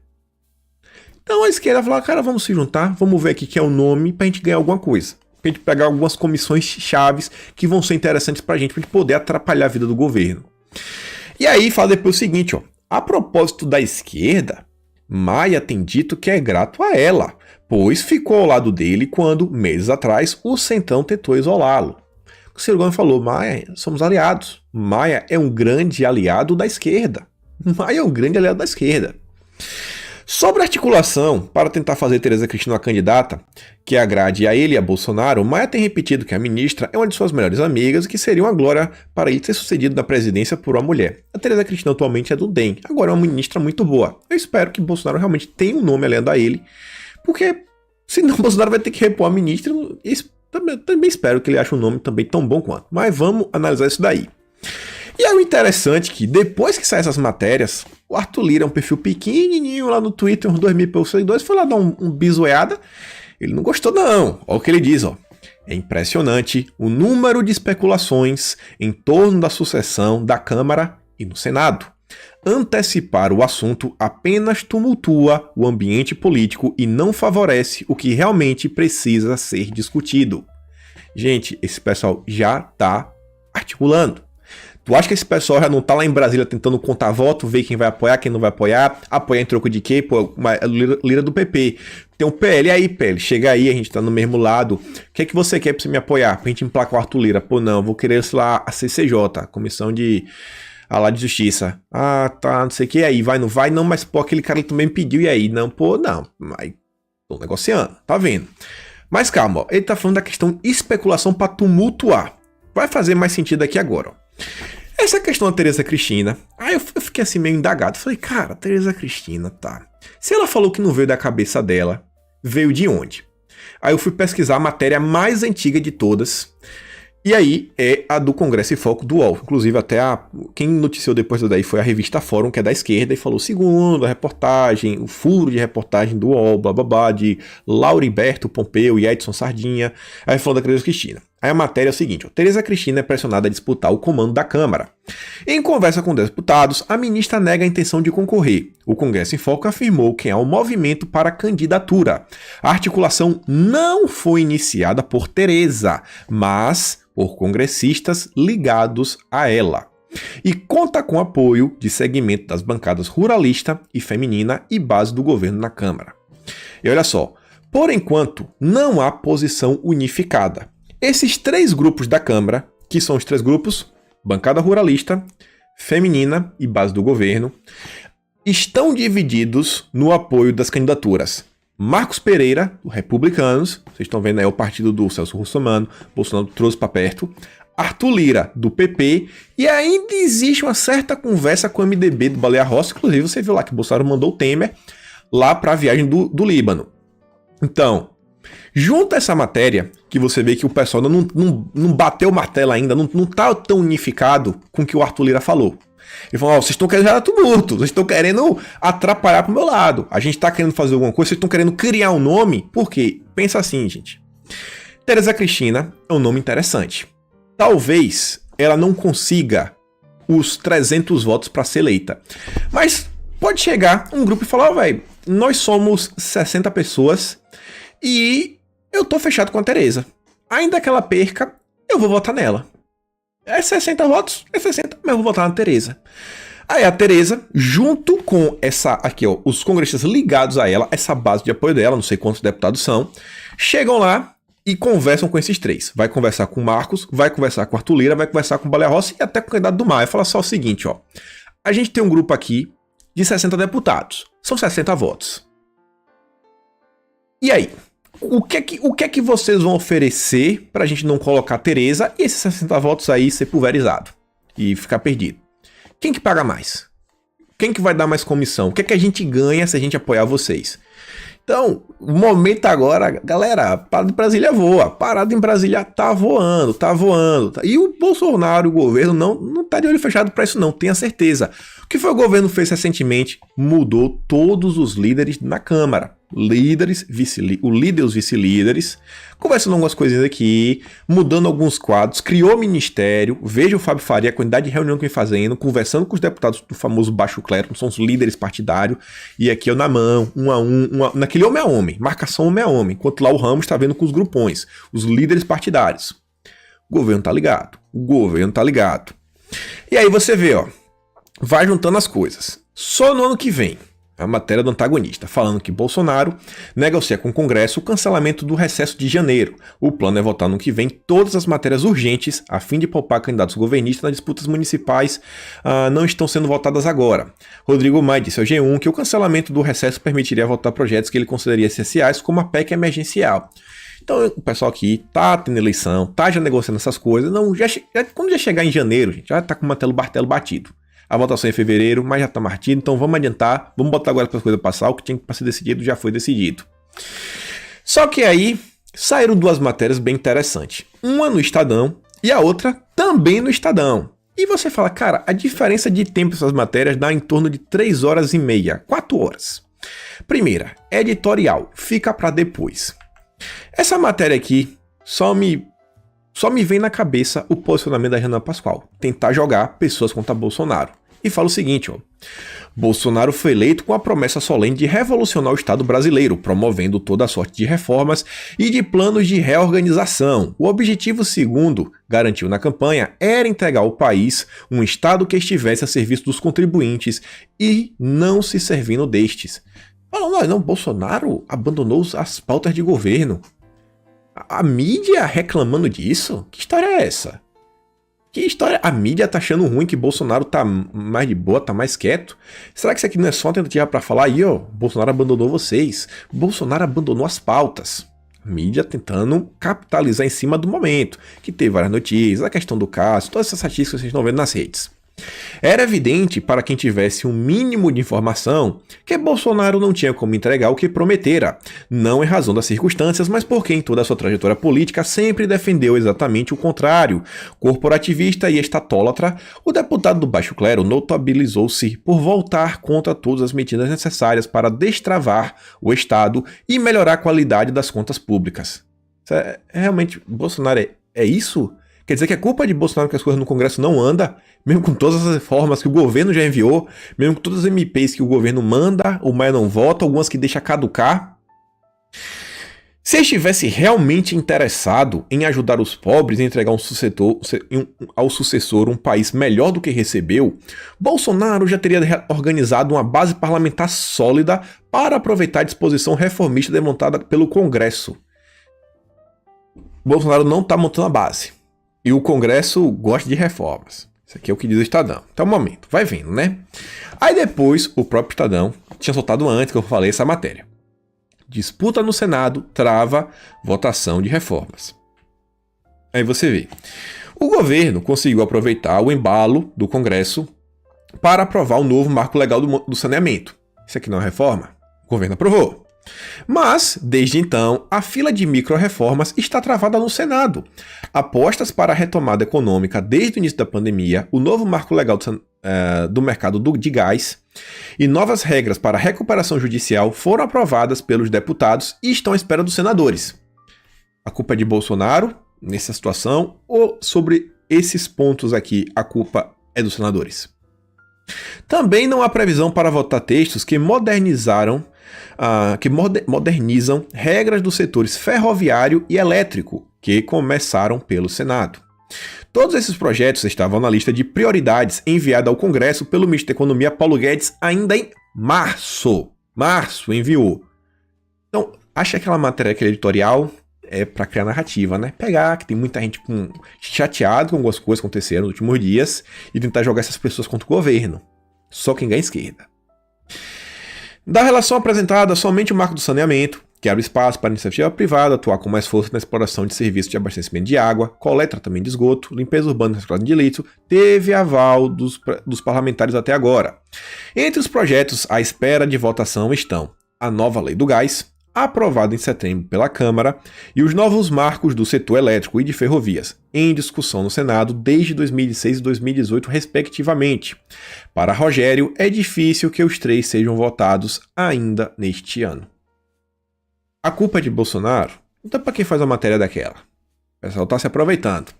Então a esquerda fala, cara, vamos se juntar, vamos ver aqui que é o nome pra gente ganhar alguma coisa. Pra gente pegar algumas comissões chaves que vão ser interessantes pra gente poder atrapalhar a vida do governo. E aí fala depois o seguinte, ó. A propósito da esquerda, Maia tem dito que é grato a ela, pois ficou ao lado dele quando, meses atrás, o Centrão tentou isolá-lo. O Ciro Gomes falou, Maia, somos aliados. Maia é um grande aliado da esquerda. Maia é um grande aliado da esquerda. Sobre a articulação para tentar fazer Tereza Cristina uma candidata que agrade a ele e a Bolsonaro, Maia tem repetido que a ministra é uma de suas melhores amigas e que seria uma glória para ele ter sucedido na presidência por uma mulher. A Tereza Cristina atualmente é do DEM, agora é uma ministra muito boa. Eu espero que Bolsonaro realmente tenha um nome aliado a ele, porque senão Bolsonaro vai ter que repor a ministra e também espero que ele ache um nome também tão bom quanto. Mas vamos analisar isso daí. E é o interessante que depois que saem essas matérias, o Arthur Lira é um perfil pequenininho lá no Twitter, uns 2.000 seguidores, foi lá dar um bisoiada. Ele não gostou não. Olha o que ele diz, ó. É impressionante o número de especulações em torno da sucessão da Câmara e no Senado. Antecipar o assunto apenas tumultua o ambiente político e não favorece o que realmente precisa ser discutido. Gente, esse pessoal já tá articulando. Tu acha que esse pessoal já não tá lá em Brasília tentando contar voto, ver quem vai apoiar, quem não vai apoiar, apoiar em troco de quê? Pô, Lira do PP. Tem um PL, e aí, PL, chega aí, a gente tá no mesmo lado. O que é que você quer pra você me apoiar? Pra gente emplacar o Arthur Lira? Pô, não, vou querer, sei lá, a CCJ, Comissão de Justiça. Ah, tá, não sei o que, aí, vai, não vai? Não, mas pô, aquele cara também pediu, e aí? Não, pô, não. Aí, tô negociando, tá vendo? Mas calma, ó, ele tá falando da questão especulação pra tumultuar. Vai fazer mais sentido aqui agora, ó. Essa questão da Tereza Cristina, aí eu fiquei assim meio indagado. Falei, cara, Tereza Cristina, tá. Se ela falou que não veio da cabeça dela, veio de onde? Aí eu fui pesquisar a matéria mais antiga de todas. E aí é a do Congresso em Foco do UOL. Inclusive até quem noticiou depois daí foi a revista Fórum, que é da esquerda, e falou segundo a reportagem, o furo de reportagem do UOL, blá blá blá, de Lauriberto Pompeu e Edson Sardinha. Aí falou da Tereza Cristina. Aí a matéria é o seguinte, ó, Tereza Cristina é pressionada a disputar o comando da Câmara. Em conversa com deputados, a ministra nega a intenção de concorrer. O Congresso em Foco afirmou que há um movimento para a candidatura. A articulação não foi iniciada por Tereza, mas por congressistas ligados a ela. E conta com apoio de segmento das bancadas ruralista e feminina e base do governo na Câmara. E olha só, por enquanto não há posição unificada. Esses três grupos da Câmara, que são os três grupos, bancada ruralista, feminina e base do governo, estão divididos no apoio das candidaturas. Marcos Pereira, do Republicanos, vocês estão vendo aí o partido do Celso Russomano, Bolsonaro trouxe para perto, Arthur Lira, do PP, e ainda existe uma certa conversa com o MDB do Baleia Rossi, inclusive você viu lá que Bolsonaro mandou o Temer lá para a viagem do Líbano. Então, junto a essa matéria, que você vê que o pessoal não bateu o martelo ainda, não tá tão unificado com o que o Arthur Lira falou. Ele falou, vocês estão querendo gerar tumulto, vocês estão querendo atrapalhar pro meu lado. A gente tá querendo fazer alguma coisa, vocês estão querendo criar um nome. Por quê? Pensa assim, gente. Tereza Cristina é um nome interessante. Talvez ela não consiga os 300 votos para ser eleita. Mas pode chegar um grupo e falar, velho, nós somos 60 pessoas e eu tô fechado com a Tereza. Ainda que ela perca, eu vou votar nela. É 60 votos, é 60, mas eu vou votar na Tereza. Aí a Tereza, junto com essa aqui, ó, os congressistas ligados a ela, essa base de apoio dela, não sei quantos deputados são, chegam lá e conversam com esses três. Vai conversar com o Marcos, vai conversar com o Arthur Lira, vai conversar com o Baleia Rossi e até com o candidato do Maia. Fala só o seguinte, ó. A gente tem um grupo aqui de 60 deputados. São 60 votos. E aí? O que é que vocês vão oferecer pra gente não colocar a Tereza e esses 60 votos aí ser pulverizado e ficar perdido? Quem que paga mais? Quem que vai dar mais comissão? O que é que a gente ganha se a gente apoiar vocês? Então, o momento agora, galera, parada em Brasília voa. Parada em Brasília tá voando, tá voando. E o Bolsonaro, o governo, não tá de olho fechado pra isso não, tenha certeza. O que foi o governo fez recentemente? Mudou todos os líderes na Câmara. líderes, o líder e os vice-líderes, conversando algumas coisinhas aqui, mudando alguns quadros, criou ministério, veja o Fábio Faria, a quantidade de reunião que vem fazendo, conversando com os deputados do famoso baixo clero, que são os líderes partidários, e aqui eu na mão, um a um, naquele homem a homem, marcação homem a homem, enquanto lá o Ramos está vendo com os grupões, os líderes partidários. O governo tá ligado. E aí você vê, ó, vai juntando as coisas. Só no ano que vem, a matéria do antagonista, falando que Bolsonaro negocia com o Congresso o cancelamento do recesso de janeiro. O plano é votar no que vem todas as matérias urgentes, a fim de poupar candidatos governistas nas disputas municipais não estão sendo votadas agora. Rodrigo Maia disse ao G1 que o cancelamento do recesso permitiria votar projetos que ele consideraria essenciais, como a PEC emergencial. Então o pessoal aqui tá tendo eleição, tá já negociando essas coisas. Não, quando já chegar em janeiro, gente, já tá com o martelo batido. A votação é em fevereiro, mas já tá martido, então vamos adiantar, vamos botar agora para as coisas passar, o que tinha para ser decidido já foi decidido. Só que aí saíram duas matérias bem interessantes. Uma no Estadão e a outra também no Estadão. E você fala, cara, a diferença de tempo dessas matérias dá em torno de 3 horas e meia, 4 horas. Primeira, editorial, fica para depois. Essa matéria aqui só me vem na cabeça o posicionamento da Renan Pascoal, tentar jogar pessoas contra Bolsonaro. E fala o seguinte, ó: Bolsonaro foi eleito com a promessa solene de revolucionar o Estado brasileiro, promovendo toda a sorte de reformas e de planos de reorganização. O objetivo, segundo garantiu na campanha, era entregar ao país um Estado que estivesse a serviço dos contribuintes e não se servindo destes. Não, Bolsonaro abandonou as pautas de governo. A mídia reclamando disso? Que história é essa? Que história? A mídia tá achando ruim que Bolsonaro tá mais de boa, tá mais quieto? Será que isso aqui não é só uma tentativa pra falar aí, ó, Bolsonaro abandonou vocês? Bolsonaro abandonou as pautas. A mídia tentando capitalizar em cima do momento, que teve várias notícias, a questão do caso, todas essas estatísticas que vocês estão vendo nas redes. Era evidente para quem tivesse um mínimo de informação que Bolsonaro não tinha como entregar o que prometera, não em razão das circunstâncias, mas porque em toda a sua trajetória política sempre defendeu exatamente o contrário. Corporativista e estatólatra, o deputado do baixo clero notabilizou-se por voltar contra todas as medidas necessárias para destravar o Estado e melhorar a qualidade das contas públicas. Realmente, Bolsonaro é isso? Quer dizer que é culpa de Bolsonaro que as coisas no Congresso não andam, mesmo com todas as reformas que o governo já enviou, mesmo com todas as MPs que o governo manda, o Maia não vota, algumas que deixa caducar. Se estivesse realmente interessado em ajudar os pobres e entregar ao sucessor um país melhor do que recebeu, Bolsonaro já teria organizado uma base parlamentar sólida para aproveitar a disposição reformista demonstrada pelo Congresso. Bolsonaro não está montando a base. E o Congresso gosta de reformas. Isso aqui é o que diz o Estadão. Então, momento, vai vendo, né? Aí depois, o próprio Estadão tinha soltado antes que eu falei essa matéria. Disputa no Senado trava votação de reformas. Aí você vê. O governo conseguiu aproveitar o embalo do Congresso para aprovar o novo marco legal do saneamento. Isso aqui não é reforma? O governo aprovou. Mas, desde então, a fila de micro-reformas está travada no Senado. Apostas para a retomada econômica desde o início da pandemia, o novo marco legal do mercado de gás e novas regras para a recuperação judicial foram aprovadas pelos deputados e estão à espera dos senadores. A culpa é de Bolsonaro nessa situação ou sobre esses pontos aqui a culpa é dos senadores? Também não há previsão para votar textos que modernizam regras dos setores ferroviário e elétrico, que começaram pelo Senado. Todos esses projetos estavam na lista de prioridades enviada ao Congresso pelo ministro da Economia Paulo Guedes ainda em março. Março enviou. Então, acha aquela matéria, aquele editorial, é para criar narrativa, né? Pegar que tem muita gente chateado com algumas coisas que aconteceram nos últimos dias e tentar jogar essas pessoas contra o governo. Só quem ganha é a esquerda. Da relação apresentada, somente o marco do saneamento, que abre espaço para a iniciativa privada atuar com mais força na exploração de serviços de abastecimento de água, coleta e tratamento de esgoto, limpeza urbana e reciclagem de lixo, teve aval dos parlamentares até agora. Entre os projetos à espera de votação estão a nova lei do gás, aprovada em setembro pela Câmara, e os novos marcos do setor elétrico e de ferrovias, em discussão no Senado desde 2006 e 2018, respectivamente. Para Rogério, é difícil que os três sejam votados ainda neste ano. A culpa é de Bolsonaro? Então pra quem faz a matéria daquela? O pessoal tá se aproveitando.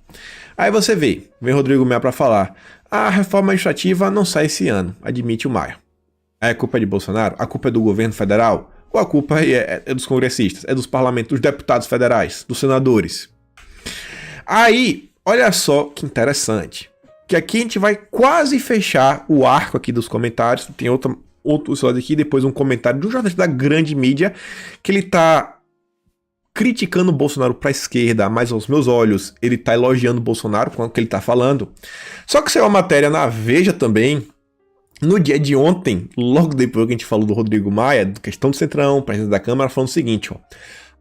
Aí você vem Rodrigo Maia pra falar, a reforma administrativa não sai esse ano, admite o Maia. Aí a culpa é de Bolsonaro? A culpa é do governo federal? Ou a culpa é dos congressistas? É dos parlamentos, dos deputados federais, dos senadores? Aí, olha só que interessante. Que aqui a gente vai quase fechar o arco aqui dos comentários. Tem outro slide aqui, depois um comentário do jornalista da grande mídia, que ele tá criticando o Bolsonaro pra esquerda, mas aos meus olhos ele tá elogiando o Bolsonaro com o que ele tá falando. Só que saiu uma matéria na Veja também, no dia de ontem, logo depois que a gente falou do Rodrigo Maia, da questão do Centrão, presidente da Câmara, falando o seguinte, ó.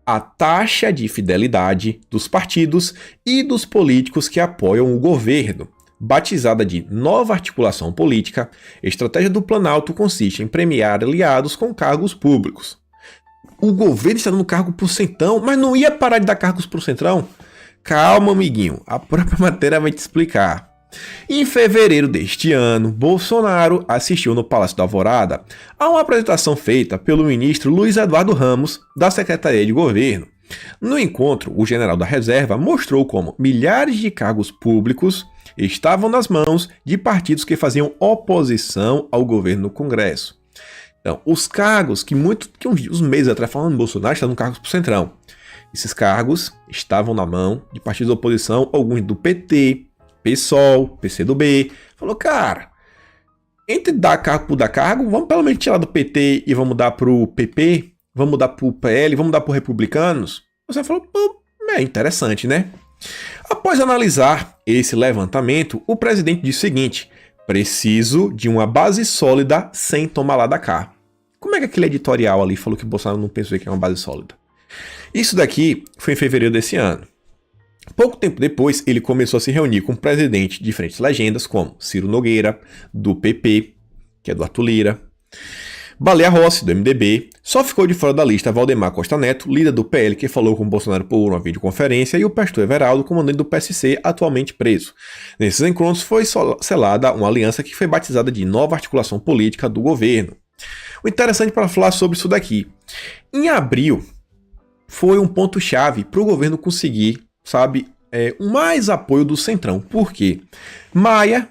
A taxa de fidelidade dos partidos e dos políticos que apoiam o governo, batizada de Nova Articulação Política, estratégia do Planalto consiste em premiar aliados com cargos públicos. O governo está dando cargo pro Centrão, mas não ia parar de dar cargos pro Centrão? Calma, amiguinho, a própria matéria vai te explicar. Em fevereiro deste ano, Bolsonaro assistiu no Palácio da Alvorada a uma apresentação feita pelo ministro Luiz Eduardo Ramos, da Secretaria de Governo. No encontro, o general da reserva mostrou como milhares de cargos públicos estavam nas mãos de partidos que faziam oposição ao governo no Congresso. Então, os cargos que uns meses atrás falando Bolsonaro estavam cargos pro Centrão. Esses cargos estavam na mão de partidos de oposição, alguns do PT, PSOL, PCdoB. Falou, cara, entre dar cargo por dar cargo, vamos pelo menos tirar do PT e vamos dar pro PP, vamos dar pro PL, vamos dar pro Republicanos. Você falou, pô, é interessante, né? Após analisar esse levantamento, o presidente disse o seguinte, preciso de uma base sólida sem tomar lá da cá. Como é que aquele editorial ali falou que o Bolsonaro não pensou que é uma base sólida? Isso daqui foi em fevereiro desse ano. Pouco tempo depois, ele começou a se reunir com presidentes de diferentes legendas, como Ciro Nogueira, do PP, que é do Arthur Lira, Baleia Rossi, do MDB, só ficou de fora da lista Valdemar Costa Neto, líder do PL, que falou com Bolsonaro por uma videoconferência, e o pastor Everaldo, comandante do PSC, atualmente preso. Nesses encontros foi selada uma aliança que foi batizada de Nova Articulação Política do Governo. O interessante para falar sobre isso daqui, em abril, foi um ponto-chave para o governo conseguir, mais apoio do Centrão. Por quê? Maia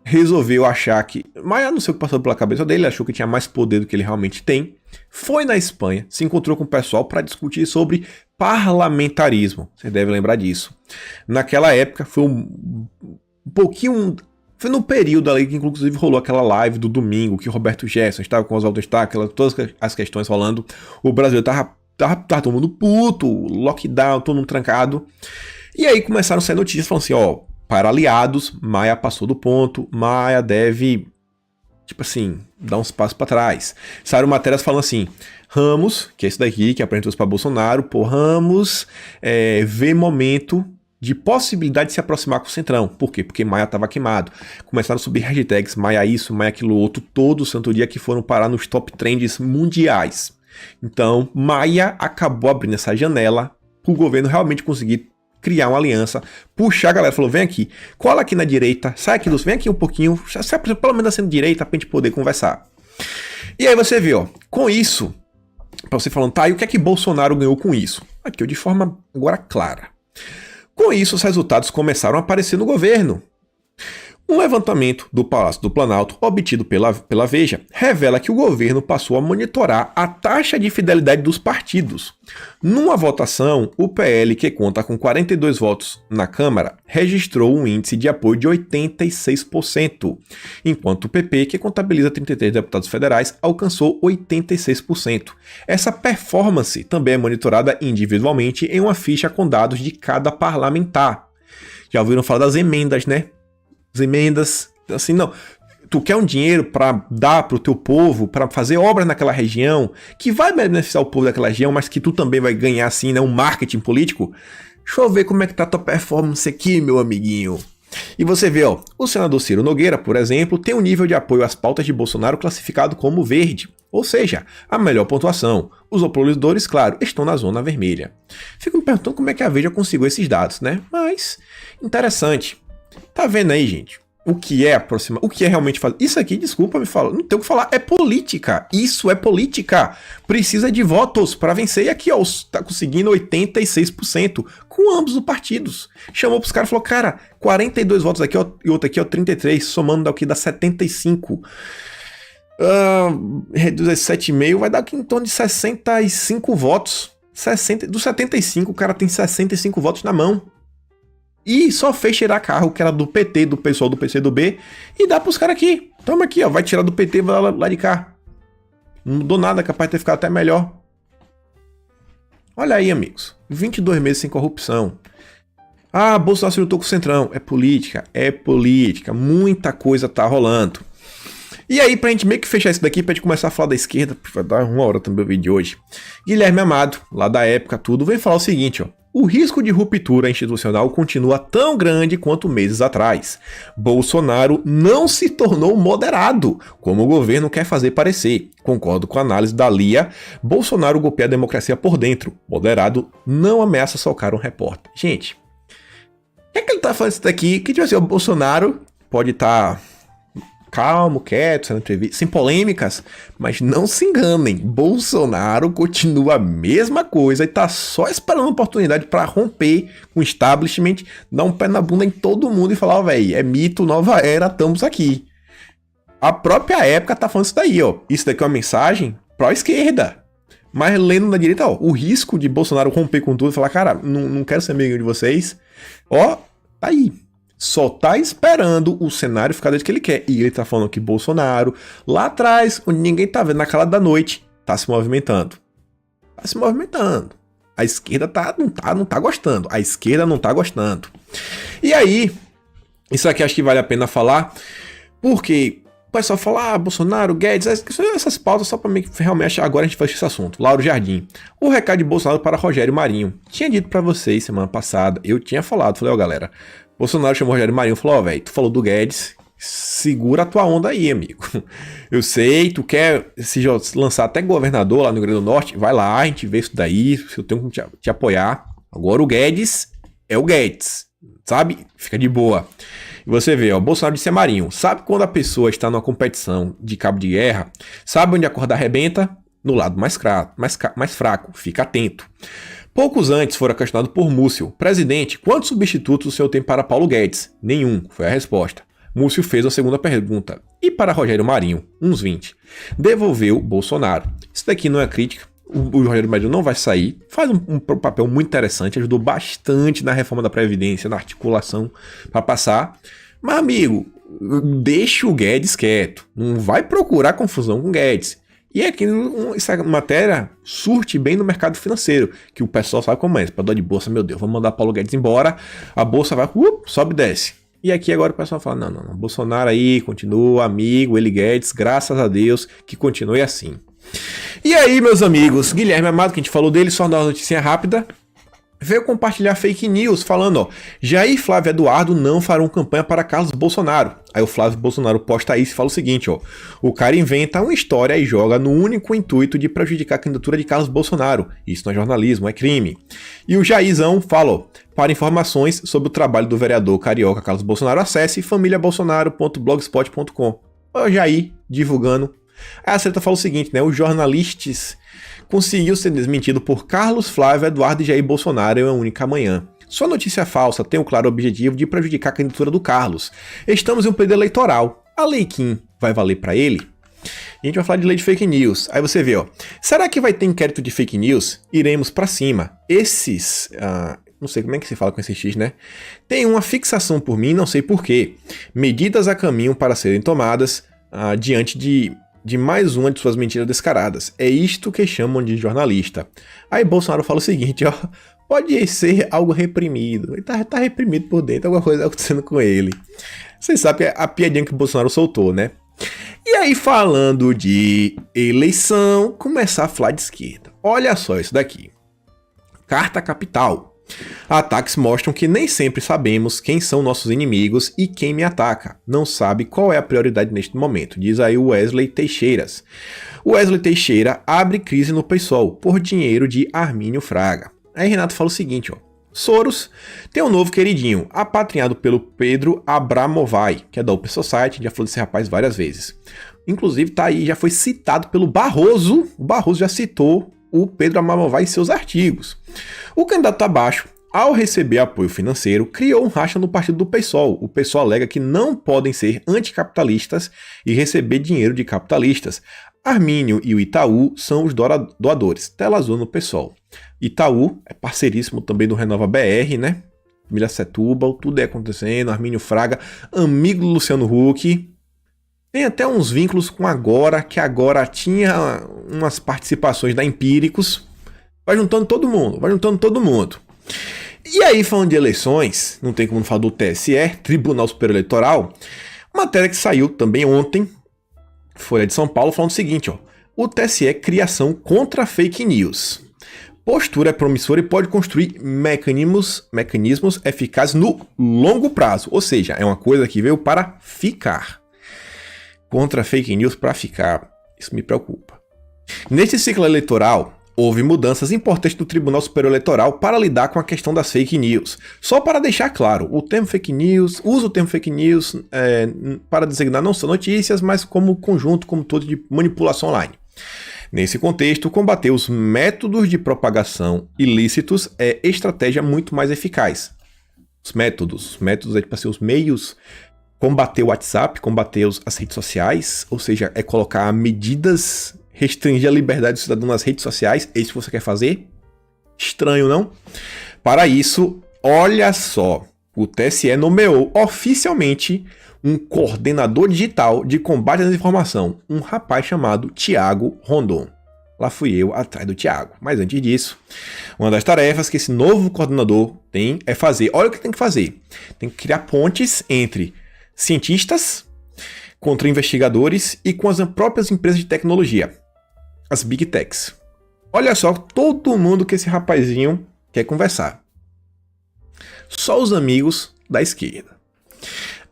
resolveu achar que... Maia, não sei o que passou pela cabeça dele, achou que tinha mais poder do que ele realmente tem. Foi na Espanha, se encontrou com o pessoal para discutir sobre parlamentarismo. Você deve lembrar disso. Naquela época, foi um pouquinho... Foi no período ali que inclusive rolou aquela live do domingo, que o Roberto Jefferson estava com Oswaldo Eustáquio, todas as questões rolando. O Brasil tava todo mundo puto, lockdown, todo mundo trancado. E aí começaram a sair notícias falando assim, ó, para aliados, Maia passou do ponto, Maia deve, dar uns passos para trás. Saíram matérias falando assim, Ramos, que é esse daqui, que apresentou isso para Bolsonaro, Ramos vê momento de possibilidade de se aproximar com o Centrão. Por quê? Porque Maia estava queimado. Começaram a subir hashtags, Maia isso, Maia aquilo outro, todo santo dia que foram parar nos top trends mundiais. Então, Maia acabou abrindo essa janela para o governo realmente conseguir criar uma aliança, puxar a galera, falou, vem aqui, cola aqui na direita, sai aqui, vem aqui um pouquinho, sai pelo menos assim na direita pra gente poder conversar. E aí você vê, ó, com isso, pra você falando, tá, e o que é que Bolsonaro ganhou com isso? Aqui, de forma agora clara. Com isso, os resultados começaram a aparecer no governo. Um levantamento do Palácio do Planalto, obtido pela Veja, revela que o governo passou a monitorar a taxa de fidelidade dos partidos. Numa votação, o PL, que conta com 42 votos na Câmara, registrou um índice de apoio de 86%, enquanto o PP, que contabiliza 33 deputados federais, alcançou 86%. Essa performance também é monitorada individualmente em uma ficha com dados de cada parlamentar. Já ouviram falar das emendas, né? As emendas, assim, não, tu quer um dinheiro para dar pro teu povo, para fazer obras naquela região, que vai beneficiar o povo daquela região, mas que tu também vai ganhar, assim, né, um marketing político. Deixa eu ver como é que tá a tua performance aqui, meu amiguinho. E você vê, ó, o senador Ciro Nogueira, por exemplo, tem um nível de apoio às pautas de Bolsonaro classificado como verde, ou seja, a melhor pontuação. Os opositores, claro, estão na zona vermelha. Fico me perguntando como é que a Veja conseguiu esses dados, né? Mas, interessante. Tá vendo aí, gente? o que é aproximar, o que é realmente fazer. Isso aqui, desculpa me falar, não tem o que falar, é política. Isso é política. Precisa de votos para vencer. E aqui, ó, tá conseguindo 86% com ambos os partidos. Chamou pros caras e falou, cara, 42 votos aqui, ó, e outro aqui, ó, 33, somando daqui dá 75. Reduz a 7,5, vai dar aqui em torno de 65 votos. Dos 75, o cara tem 65 votos na mão. E só fez tirar carro que era do PT, do pessoal do PCdoB, e dá pros caras aqui. Toma aqui, ó, vai tirar do PT e vai lá de cá. Não mudou nada, capaz de ter ficado até melhor. Olha aí, amigos. 22 meses sem corrupção. Ah, Bolsonaro se lutou com o Centrão. É política, é política. Muita coisa tá rolando. E aí, pra gente meio que fechar isso daqui, pra gente começar a falar da esquerda, vai dar 1 hora também o vídeo de hoje. Guilherme Amado, lá da época, tudo, vem falar o seguinte, ó. O risco de ruptura institucional continua tão grande quanto meses atrás. Bolsonaro não se tornou moderado, como o governo quer fazer parecer. Concordo com a análise da Lia. Bolsonaro golpeia a democracia por dentro. Moderado não ameaça socar um repórter. Gente, o que é que ele tá falando isso daqui? Que tipo assim, o Bolsonaro pode estar calmo, quieto, sendo entrevista, sem polêmicas, mas não se enganem, Bolsonaro continua a mesma coisa e tá só esperando uma oportunidade para romper com o establishment, dar um pé na bunda em todo mundo e falar, ó, velho, é mito, nova era, estamos aqui. A própria época tá falando isso daí, ó. Isso daqui é uma mensagem pró-esquerda. Mas lendo na direita, ó, o risco de Bolsonaro romper com tudo e falar, cara, não quero ser amigo de vocês, ó, tá aí. Só tá esperando o cenário ficar do jeito que ele quer. E ele tá falando que Bolsonaro, lá atrás, onde ninguém tá vendo, na calada da noite, tá se movimentando. Tá se movimentando. A esquerda não tá gostando. A esquerda não tá gostando. E aí, isso aqui acho que vale a pena falar, porque o pessoal fala, Bolsonaro, Guedes, essas pautas só pra mim realmente agora a gente fecha esse assunto. Lauro Jardim. O recado de Bolsonaro para Rogério Marinho. Tinha dito pra vocês semana passada, eu tinha falado, falei, ó, galera, Bolsonaro chamou o Rogério Marinho e falou, ó, velho, tu falou do Guedes, segura a tua onda aí, amigo. Eu sei, tu quer se lançar até governador lá no Rio Grande do Norte, vai lá, a gente vê isso daí, se eu tenho como te apoiar. Agora o Guedes é o Guedes, sabe? Fica de boa. E você vê, ó, Bolsonaro disse a Marinho, sabe quando a pessoa está numa competição de cabo de guerra, sabe onde a corda arrebenta? No lado mais fraco, fica atento. Poucos antes fora questionado por Múcio. Presidente, quantos substitutos o senhor tem para Paulo Guedes? Nenhum, foi a resposta. Múcio fez a segunda pergunta. E para Rogério Marinho? Uns 20. Devolveu Bolsonaro. Isso daqui não é crítica. O Rogério Marinho não vai sair. Faz um papel muito interessante. Ajudou bastante na reforma da Previdência, na articulação para passar. Mas, amigo, deixa o Guedes quieto. Não vai procurar confusão com o Guedes. E aqui essa matéria surte bem no mercado financeiro, que o pessoal sabe como é. Para dar de bolsa, meu Deus, vamos mandar Paulo Guedes embora, a bolsa vai, sobe e desce. E aqui agora o pessoal fala, não, Bolsonaro aí continua, amigo, ele Guedes, graças a Deus que continue assim. E aí, meus amigos, Guilherme Amado, que a gente falou dele, só dar uma notícia rápida, veio compartilhar fake news falando, ó, Jair e Flávio Eduardo não farão campanha para Carlos Bolsonaro. Aí o Flávio Bolsonaro posta isso e fala o seguinte, ó, o cara inventa uma história e joga no único intuito de prejudicar a candidatura de Carlos Bolsonaro. Isso não é jornalismo, é crime. E o Jairzão fala, ó, para informações sobre o trabalho do vereador carioca Carlos Bolsonaro, acesse familiabolsonaro.blogspot.com. O Jair divulgando. Aí a Seta fala o seguinte, né, os jornalistas conseguiu ser desmentido por Carlos, Flávio, Eduardo e Jair Bolsonaro em uma única manhã. Sua notícia falsa tem o claro objetivo de prejudicar a candidatura do Carlos. Estamos em um período eleitoral. A Lei Kim vai valer para ele? E a gente vai falar de lei de fake news. Aí você vê, ó. Será que vai ter inquérito de fake news? Iremos para cima. Esses... não sei como é que se fala com esses X, né? Tem uma fixação por mim, não sei porquê. Medidas a caminho para serem tomadas diante de mais uma de suas mentiras descaradas. É isto que chamam de jornalista. Aí Bolsonaro fala o seguinte, ó. Pode ser algo reprimido. Ele tá reprimido por dentro, alguma coisa acontecendo com ele. Vocês sabem a piadinha que o Bolsonaro soltou, né? E aí, falando de eleição, começar a falar de esquerda. Olha só isso daqui. Carta Capital. Ataques mostram que nem sempre sabemos quem são nossos inimigos e quem me ataca. Não sabe qual é a prioridade neste momento, diz aí o Wesley Teixeiras. O Wesley Teixeira abre crise no PSOL por dinheiro de Armínio Fraga. Aí Renato fala o seguinte, ó. Soros tem um novo queridinho, apadrinhado pelo Pedro Abramovay, que é da Open Society, já falou desse rapaz várias vezes. Inclusive tá aí, já foi citado pelo Barroso, o Barroso já citou o Pedro Abramovay em seus artigos. O candidato abaixo, ao receber apoio financeiro, criou um racha no partido do PSOL. O PSOL alega que não podem ser anticapitalistas e receber dinheiro de capitalistas. Armínio e o Itaú são os doadores. Tela azul no PSOL. Itaú é parceiríssimo também do Renova BR, né? Família Setúbal, tudo é acontecendo. Armínio Fraga, amigo do Luciano Huck. Tem até uns vínculos com Agora, que agora tinha umas participações da Empíricos. Vai juntando todo mundo. E aí, falando de eleições, não tem como não falar do TSE, Tribunal Superior Eleitoral, matéria que saiu também ontem, Folha de São Paulo, falando o seguinte, ó, o TSE cria ação contra fake news. Postura é promissora e pode construir mecanismos eficazes no longo prazo, ou seja, é uma coisa que veio para ficar. Contra fake news para ficar, isso me preocupa. Neste ciclo eleitoral, houve mudanças importantes do Tribunal Superior Eleitoral para lidar com a questão das fake news. Só para deixar claro, o termo fake news, usa o termo fake news para designar não só notícias, mas como conjunto, como todo de manipulação online. Nesse contexto, combater os métodos de propagação ilícitos é estratégia muito mais eficaz. Os métodos é tipo assim, os meios, combater o WhatsApp, combater as redes sociais, ou seja, é colocar medidas, restringir a liberdade do cidadão nas redes sociais, é isso que você quer fazer? Estranho, não? Para isso, olha só, o TSE nomeou oficialmente um coordenador digital de combate à desinformação, um rapaz chamado Thiago Rondon. Lá fui eu atrás do Thiago. Mas antes disso, uma das tarefas que esse novo coordenador tem é fazer, olha o que tem que fazer, tem que criar pontes entre cientistas, contra investigadores e com as próprias empresas de tecnologia, as Big Techs. Olha só, todo mundo que esse rapazinho quer conversar. Só os amigos da esquerda.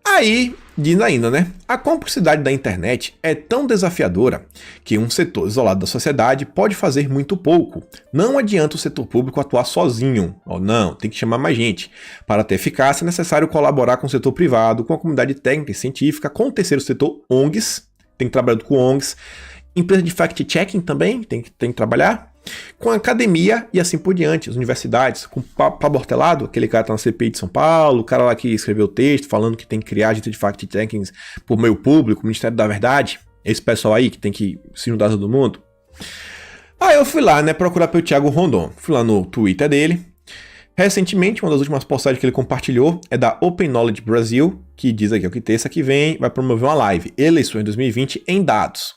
Aí, diz ainda, né? A complexidade da internet é tão desafiadora que um setor isolado da sociedade pode fazer muito pouco. Não adianta o setor público atuar sozinho. Não, tem que chamar mais gente. Para ter eficácia, é necessário colaborar com o setor privado, com a comunidade técnica e científica, com o terceiro setor, ONGs, tem que trabalhar com ONGs, empresa de fact-checking também, tem que trabalhar, com a academia e assim por diante, as universidades, com o Pablo Hortelado, aquele cara que tá na CPI de São Paulo, o cara lá que escreveu o texto falando que tem que criar agência de fact-checking por meio público, Ministério da Verdade, esse pessoal aí que tem que se juntar a todo mundo. Aí eu fui lá, né, procurar pelo Thiago Rondon, fui lá no Twitter dele. Recentemente, uma das últimas postagens que ele compartilhou é da Open Knowledge Brasil, que diz aqui que terça que vem vai promover uma live, Eleições 2020 em Dados.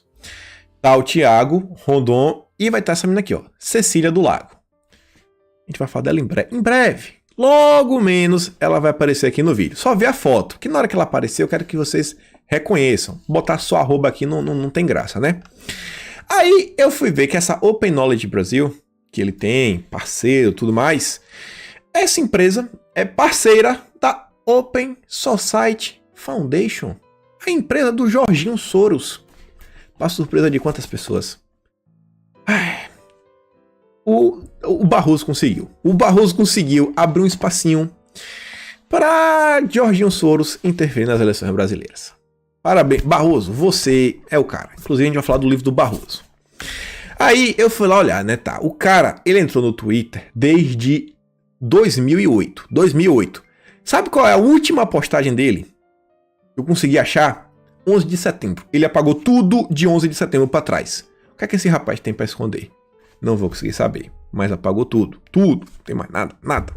Tá o Thiago Rondon e vai estar essa menina aqui, ó, Cecília do Lago. A gente vai falar dela em breve. Logo menos ela vai aparecer aqui no vídeo. Só ver a foto, que na hora que ela aparecer eu quero que vocês reconheçam. Botar só arroba aqui não tem graça, né? Aí eu fui ver que essa Open Knowledge Brasil, que ele tem, parceiro, tudo mais, essa empresa é parceira da Open Society Foundation, a empresa do Jorginho Soros. Para surpresa de quantas pessoas? O Barroso conseguiu. O Barroso conseguiu abrir um espacinho para Jorginho Soros interferir nas eleições brasileiras. Parabéns, Barroso, você é o cara. Inclusive a gente vai falar do livro do Barroso. Aí eu fui lá olhar, né, tá? O cara, ele entrou no Twitter desde 2008. Sabe qual é a última postagem dele? Eu consegui achar 11 de setembro. Ele apagou tudo de 11 de setembro para trás. O que é que esse rapaz tem para esconder? Não vou conseguir saber, mas apagou tudo. Tudo, não tem mais nada.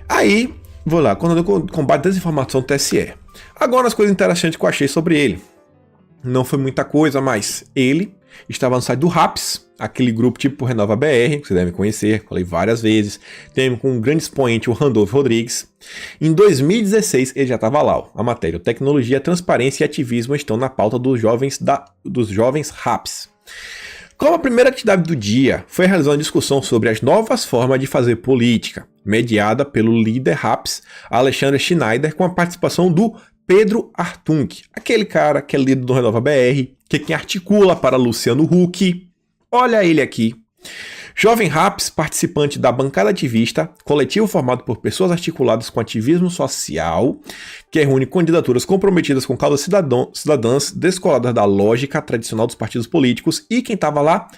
Aí, vou lá, coordenador de combate à desinformação do TSE. Agora as coisas interessantes que eu achei sobre ele. Não foi muita coisa, mas ele estava no site do RAPS, aquele grupo tipo Renova BR, que você deve conhecer, falei várias vezes. Tem com um grande expoente, o Randolfo Rodrigues. Em 2016 ele já estava lá, ó, a matéria Tecnologia, Transparência e Ativismo estão na pauta dos jovens RAPS. Como a primeira atividade do dia, foi realizar uma discussão sobre as novas formas de fazer política, mediada pelo líder RAPS, Alexandre Schneider, com a participação do Pedro Hartung, aquele cara que é líder do Renova BR, que é quem articula para Luciano Huck. Olha ele aqui. Jovem Raps, participante da bancada ativista, coletivo formado por pessoas articuladas com ativismo social, que reúne candidaturas comprometidas com causas cidadãs descoladas da lógica tradicional dos partidos políticos. E quem estava lá?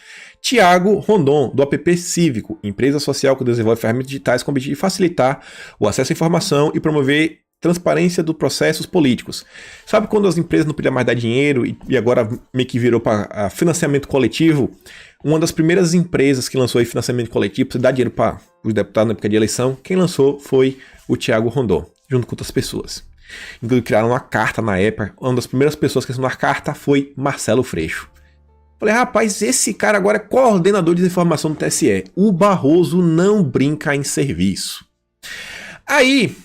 Tiago Rondon, do APP Cívico, empresa social que desenvolve ferramentas digitais com o objetivo de facilitar o acesso à informação e promover transparência dos processos políticos. Sabe quando as empresas não podiam mais dar dinheiro e agora meio que virou para financiamento coletivo? Uma das primeiras empresas que lançou aí financiamento coletivo, você dá dinheiro para os deputados na época de eleição, quem lançou foi o Tiago Rondon, junto com outras pessoas. Inclusive criaram uma carta na época, uma das primeiras pessoas que assinou a carta foi Marcelo Freixo. Falei, rapaz, esse cara agora é coordenador de desinformação do TSE. O Barroso não brinca em serviço. Aí,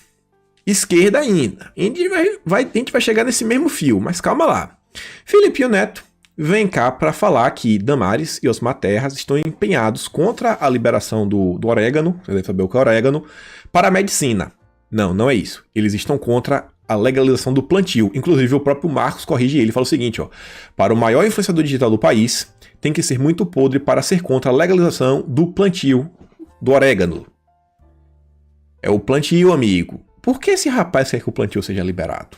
esquerda ainda. A gente vai chegar nesse mesmo fio, mas calma lá. Filipinho Neto vem cá para falar que Damares e Osmar Terras estão empenhados contra a liberação do orégano, você deve saber o que é orégano, para a medicina. Não, não é isso. Eles estão contra a legalização do plantio. Inclusive o próprio Marcos corrige ele, fala o seguinte, ó: para o maior influenciador digital do país, tem que ser muito podre para ser contra a legalização do plantio do orégano. É o plantio, amigo. Por que esse rapaz quer que o plantio seja liberado?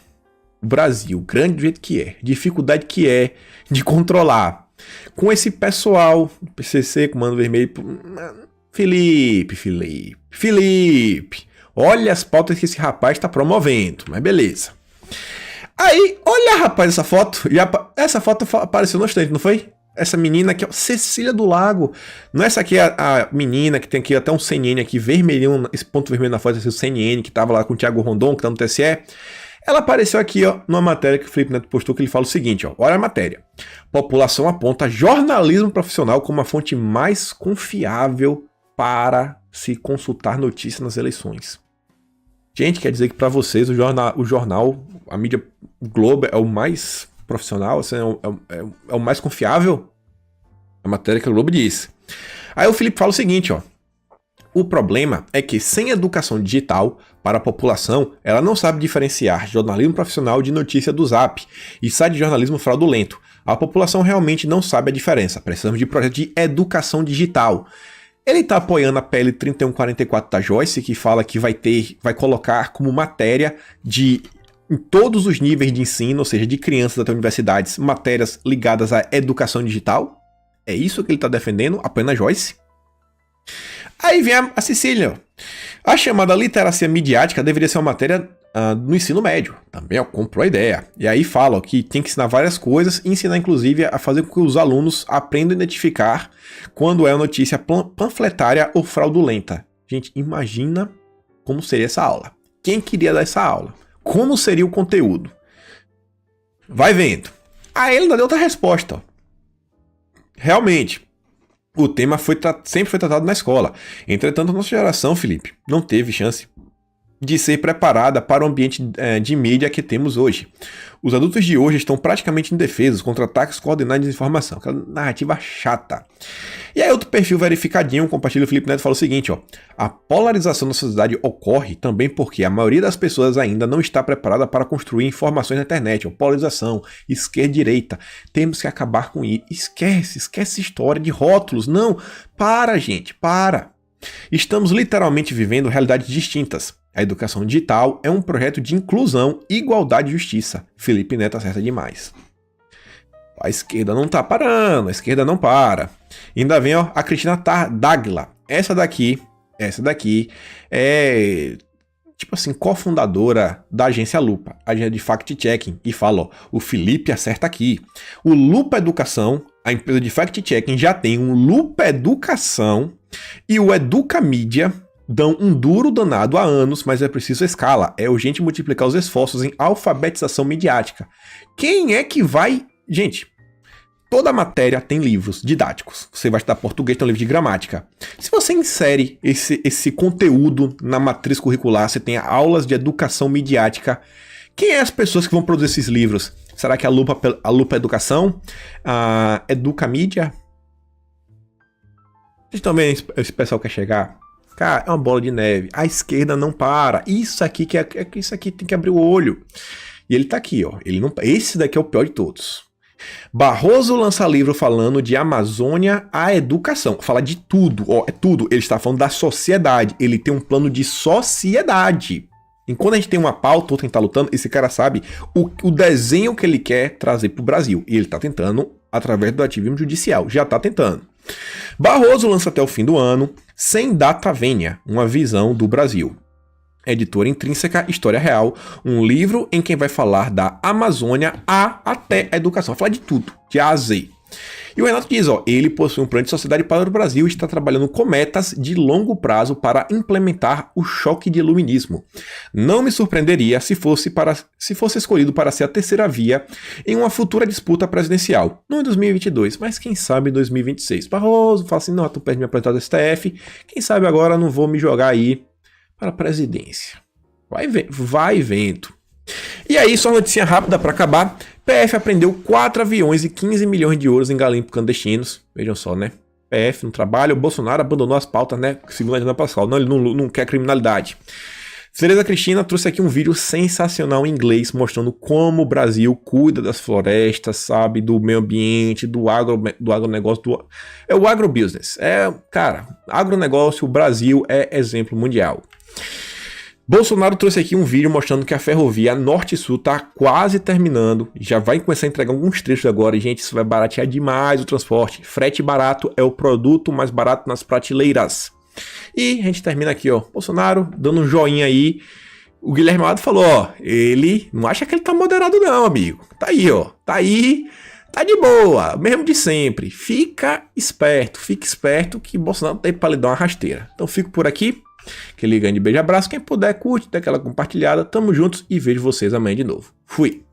O Brasil, grande do jeito que é, dificuldade que é de controlar. Com esse pessoal do PCC, Comando Vermelho... Felipe, olha as pautas que esse rapaz está promovendo, mas beleza. Aí, olha, rapaz, essa foto. Essa foto apareceu no instante, não foi? Essa menina aqui, ó, Cecília do Lago. Não é essa aqui a menina que tem aqui até um CNN aqui, vermelhinho, esse ponto vermelho na foto, esse CNN, que tava lá com o Tiago Rondon, que tá no TSE. Ela apareceu aqui, ó, numa matéria que o Felipe Neto postou, que ele fala o seguinte, ó, olha a matéria. População aponta jornalismo profissional como a fonte mais confiável para se consultar notícias nas eleições. Gente, quer dizer que para vocês o jornal, a mídia Globo é o mais profissional, assim, é o mais confiável? A matéria que o Globo diz. Aí o Felipe fala o seguinte, ó. O problema é que sem educação digital para a população, ela não sabe diferenciar jornalismo profissional de notícia do Zap e sai de jornalismo fraudulento. A população realmente não sabe a diferença. Precisamos de projeto de educação digital. Ele está apoiando a PL 3144 da Joyce, que fala que vai colocar como matéria em todos os níveis de ensino, ou seja, de crianças até universidades, matérias ligadas à educação digital. É isso que ele está defendendo, apoiando a Joyce. Aí vem a Cecília. A chamada literacia midiática deveria ser uma matéria no ensino médio. Também comprou a ideia. E aí fala que tem que ensinar várias coisas e ensinar inclusive a fazer com que os alunos aprendam a identificar quando é uma notícia panfletária ou fraudulenta. Gente, imagina como seria essa aula. Quem queria dar essa aula? Como seria o conteúdo? Vai vendo. Aí ele ainda deu outra resposta. Realmente, o tema sempre foi tratado na escola. Entretanto, a nossa geração, Felipe, não teve chance de ser preparada para o ambiente de mídia que temos hoje. Os adultos de hoje estão praticamente indefesos contra ataques coordenados de desinformação. Aquela narrativa chata. E aí outro perfil verificadinho, compartilha o Felipe Neto, fala o seguinte, ó. A polarização da sociedade ocorre também porque a maioria das pessoas ainda não está preparada para construir informações na internet. Ó, polarização, esquerda e direita. Temos que acabar com isso. Esquece história de rótulos. Não, para, gente, para. Estamos literalmente vivendo realidades distintas. A educação digital é um projeto de inclusão, igualdade e justiça. Felipe Neto acerta demais. A esquerda não tá parando, a esquerda não para. E ainda vem, ó, a Cristina Dagla. Essa daqui é, tipo assim, cofundadora da agência Lupa, agência de fact-checking, e fala, ó, o Felipe acerta aqui. O Lupa Educação, a empresa de fact-checking, já tem um Lupa Educação e o Educa Mídia dão um duro danado há anos, mas é preciso escala. É urgente multiplicar os esforços em alfabetização midiática. Quem é que vai... Gente, toda matéria tem livros didáticos. Você vai estudar português, tem um livro de gramática. Se você insere esse conteúdo na matriz curricular, você tem aulas de educação midiática. Quem é as pessoas que vão produzir esses livros? Será que a Lupa Educação? A Educa Mídia? Vocês também, esse pessoal quer chegar... Cara, é uma bola de neve. A esquerda não para. Isso aqui isso aqui tem que abrir o olho. E ele tá aqui, ó. Esse daqui é o pior de todos. Barroso lança livro falando de Amazônia à educação. Fala de tudo, ó, é tudo. Ele está falando da sociedade. Ele tem um plano de sociedade. Enquanto a gente tem uma pauta, outra está lutando, esse cara sabe o desenho que ele quer trazer para o Brasil. E ele está tentando através do ativismo judicial. Já está tentando. Barroso lança até o fim do ano Sem Data Vênia, uma visão do Brasil. Editora Intrínseca, História Real, um livro em que vai falar da Amazônia até a educação. Vai falar de tudo, de A a Z. E o Renato diz, ó, ele possui um plano de sociedade para o Brasil e está trabalhando com metas de longo prazo para implementar o choque de iluminismo. Não me surpreenderia se fosse escolhido para ser a terceira via em uma futura disputa presidencial. Não em 2022, mas quem sabe em 2026. Barroso fala assim, não, tu pede me apresentar do STF, quem sabe agora não vou me jogar aí para a presidência. Vai vento. E aí, só uma notícia rápida para acabar. PF apreendeu 4 aviões e 15 milhões de euros em garimpos clandestinos. Vejam só, né? PF no trabalho, o Bolsonaro abandonou as pautas, né? Segundo a Ana Pascal. Não, ele não quer criminalidade. Tereza Cristina trouxe aqui um vídeo sensacional em inglês, mostrando como o Brasil cuida das florestas, sabe? Do meio ambiente, do agronegócio. É o agrobusiness. Cara, agronegócio, o Brasil é exemplo mundial. Bolsonaro trouxe aqui um vídeo mostrando que a ferrovia Norte-Sul está quase terminando, já vai começar a entregar alguns trechos agora, e gente, isso vai baratear demais o transporte. Frete barato é o produto mais barato nas prateleiras. E a gente termina aqui, ó, Bolsonaro dando um joinha aí. O Guilherme Amado falou, ó, ele não acha que ele tá moderado não, amigo. Tá aí, ó, tá de boa, mesmo de sempre. Fica esperto que Bolsonaro tem pra lhe dar uma rasteira. Então fico por aqui. Aquele grande beijo, abraço. Quem puder, curte, dá aquela compartilhada. Tamo juntos e vejo vocês amanhã de novo. Fui!